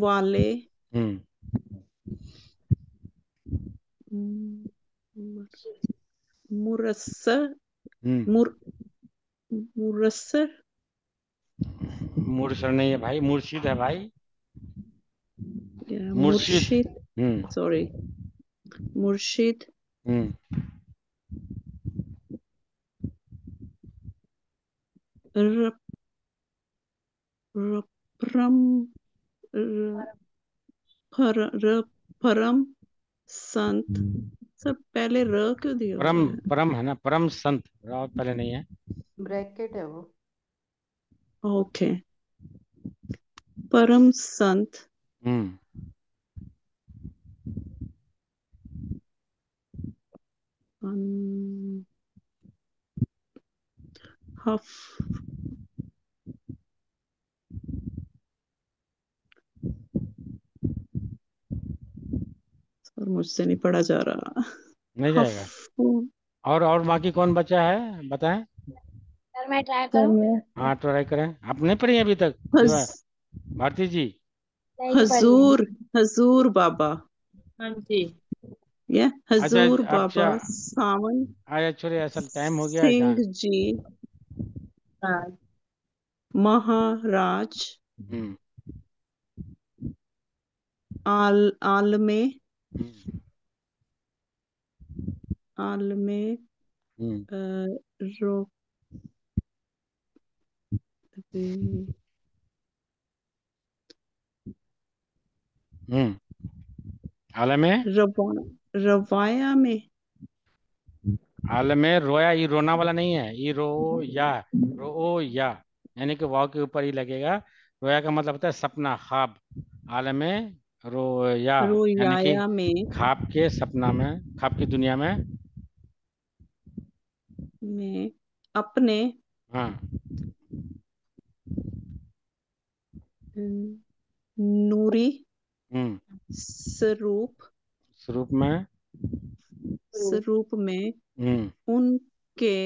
[SPEAKER 8] वाले
[SPEAKER 1] हम्म
[SPEAKER 8] मुरस्सर
[SPEAKER 1] हम्म
[SPEAKER 8] मुरस्सर
[SPEAKER 1] मुर्शर नहीं है भाई, मुर्शिद है भाई, मुर्शिद।
[SPEAKER 8] मुर्शिद सॉरी मुर्शिद
[SPEAKER 1] हम्म
[SPEAKER 8] रपरम परम संत सर पहले र क्यों दिया
[SPEAKER 1] परम,
[SPEAKER 8] हुआ है
[SPEAKER 1] परम है ना, परम संत, रावत पहले नहीं है।
[SPEAKER 14] ब्रैकेट है वो।
[SPEAKER 8] ओके परम संत
[SPEAKER 1] हम्म
[SPEAKER 8] हफ सर मुझसे नहीं पढ़ा जा रहा
[SPEAKER 1] नहीं जाएगा। और बाकी कौन बचा है बताएं।
[SPEAKER 11] सर मैं ट्राई करूं?
[SPEAKER 1] हाँ ट्राई करें। आप नहीं पढ़ी अभी तक शिवा भारती जी?
[SPEAKER 11] नहीं पढ़ी है।
[SPEAKER 8] हजूर हजूर बाबा
[SPEAKER 10] हाँ जी।
[SPEAKER 8] ये
[SPEAKER 1] अच्छा
[SPEAKER 8] हजूर
[SPEAKER 1] अच्छा,
[SPEAKER 8] बाबा सावन
[SPEAKER 1] आया छोड़े, असल टाइम हो गया है
[SPEAKER 8] सिंह
[SPEAKER 1] जहाँ।
[SPEAKER 8] जी महाराज
[SPEAKER 1] हम्म
[SPEAKER 8] आलमे
[SPEAKER 1] हम्म
[SPEAKER 8] आलमे रो
[SPEAKER 1] आलमे
[SPEAKER 8] रवाया में
[SPEAKER 1] आलमे रोया, ये रोना वाला नहीं है, ये रो या, रो या, यानी कि वाव के ऊपर ही लगेगा। रोया का मतलब होता है सपना, ख्वाब। आलमे रोया यानी कि
[SPEAKER 8] रोयाया में
[SPEAKER 1] ख्वाब के सपना में, ख्वाब की दुनिया में।
[SPEAKER 8] अपने
[SPEAKER 1] हाँ
[SPEAKER 8] नूरी
[SPEAKER 1] स्वरूप में
[SPEAKER 8] स्वरूप में उनके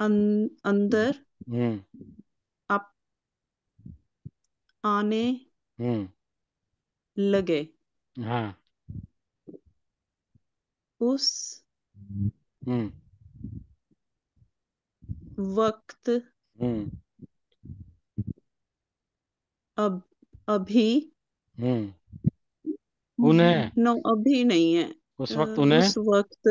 [SPEAKER 8] अंदर अप आने लगे।
[SPEAKER 1] हाँ
[SPEAKER 8] उस वक्त अभी
[SPEAKER 1] उन्हें,
[SPEAKER 8] नो अभी नहीं है
[SPEAKER 1] उस वक्त उन्हें,
[SPEAKER 8] उस वक्त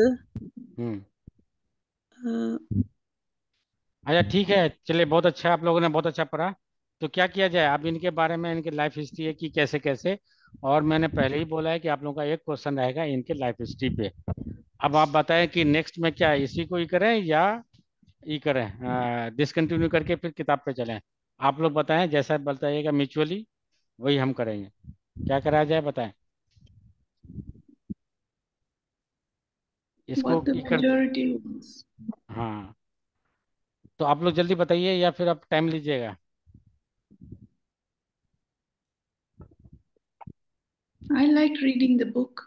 [SPEAKER 1] अच्छा ठीक है, चलिए बहुत अच्छा, आप लोगों ने बहुत अच्छा पढ़ा। तो क्या किया जाए अब इनके बारे में, इनके लाइफ हिस्ट्री है कि कैसे कैसे। और मैंने पहले ही बोला है कि आप लोगों का एक क्वेश्चन रहेगा इनके लाइफ हिस्ट्री पे। अब आप बताएं कि नेक्स्ट में क्या इसी को ही करें या ये करें, डिसकंटिन्यू करके फिर किताब पे चलें। आप लोग बताएं, जैसा बताइएगा म्यूचुअली। वही हम करेंगे। क्या कराया जाए बताएं। इसको
[SPEAKER 2] What the
[SPEAKER 1] की कर
[SPEAKER 2] majority wants.
[SPEAKER 1] हाँ, तो आप लोग जल्दी बताइए या फिर आप टाइम लीजिएगा।
[SPEAKER 2] I like reading the book.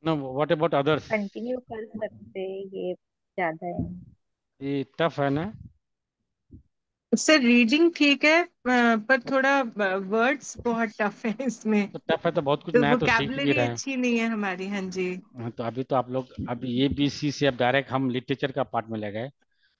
[SPEAKER 1] No, what about others?
[SPEAKER 6] Continue कर सकते, ये ज्यादा है।
[SPEAKER 1] ये टफ है ना।
[SPEAKER 13] सर रीडिंग ठीक है, पर थोड़ा वर्ड्स बहुत टफ है इसमें,
[SPEAKER 1] तो टफ है तो बहुत कुछ
[SPEAKER 13] तो
[SPEAKER 1] नया तो सीख भी
[SPEAKER 13] वोकैबुलरी
[SPEAKER 1] रहे हैं।
[SPEAKER 13] अच्छी नहीं है हमारी। हाँ जी।
[SPEAKER 1] हाँ, तो अभी तो आप लोग अभी ये BC से अब डायरेक्ट हम लिटरेचर का पार्ट में ले गए,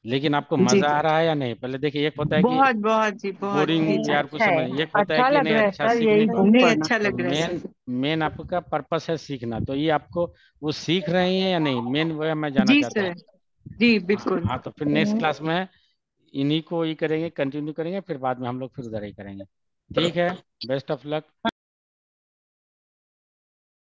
[SPEAKER 1] लेकिन आपको
[SPEAKER 13] जी
[SPEAKER 1] मजा आ रहा है या नहीं? पहले देखिए, एक होता है कि
[SPEAKER 13] बहुत बहुत जी, बहुत
[SPEAKER 1] बोरिंग
[SPEAKER 6] नहीं,
[SPEAKER 13] जी।
[SPEAKER 1] यार कुछ
[SPEAKER 6] अच्छा
[SPEAKER 1] समझ,
[SPEAKER 6] है।
[SPEAKER 1] एक होता है
[SPEAKER 12] अच्छा
[SPEAKER 1] कि
[SPEAKER 12] लग
[SPEAKER 1] नहीं
[SPEAKER 12] रहा है
[SPEAKER 1] अच्छा
[SPEAKER 12] सर,
[SPEAKER 1] सीखने।
[SPEAKER 12] यही
[SPEAKER 6] सही
[SPEAKER 13] नहीं,
[SPEAKER 6] है।
[SPEAKER 12] पढ़ना
[SPEAKER 13] अच्छा
[SPEAKER 1] तो
[SPEAKER 13] लग रहा है
[SPEAKER 1] मेन
[SPEAKER 13] सर।
[SPEAKER 1] मेन आपका पर्पस है सीखना, तो ये आपको वो सीख रहे हैं या नहीं, मेन वो मैं जानना
[SPEAKER 13] जी
[SPEAKER 1] चाहता हूँ।
[SPEAKER 13] सर, जी
[SPEAKER 1] हाँ
[SPEAKER 13] बिल्कुल।
[SPEAKER 1] हाँ, तो फिर नेक्स्ट क्लास में इन्हीं को ये करेंगे, कंटिन्यू करेंगे, फिर बाद में हम लोग फिर उधर ही करेंगे। ठीक है, बेस्ट ऑफ लक।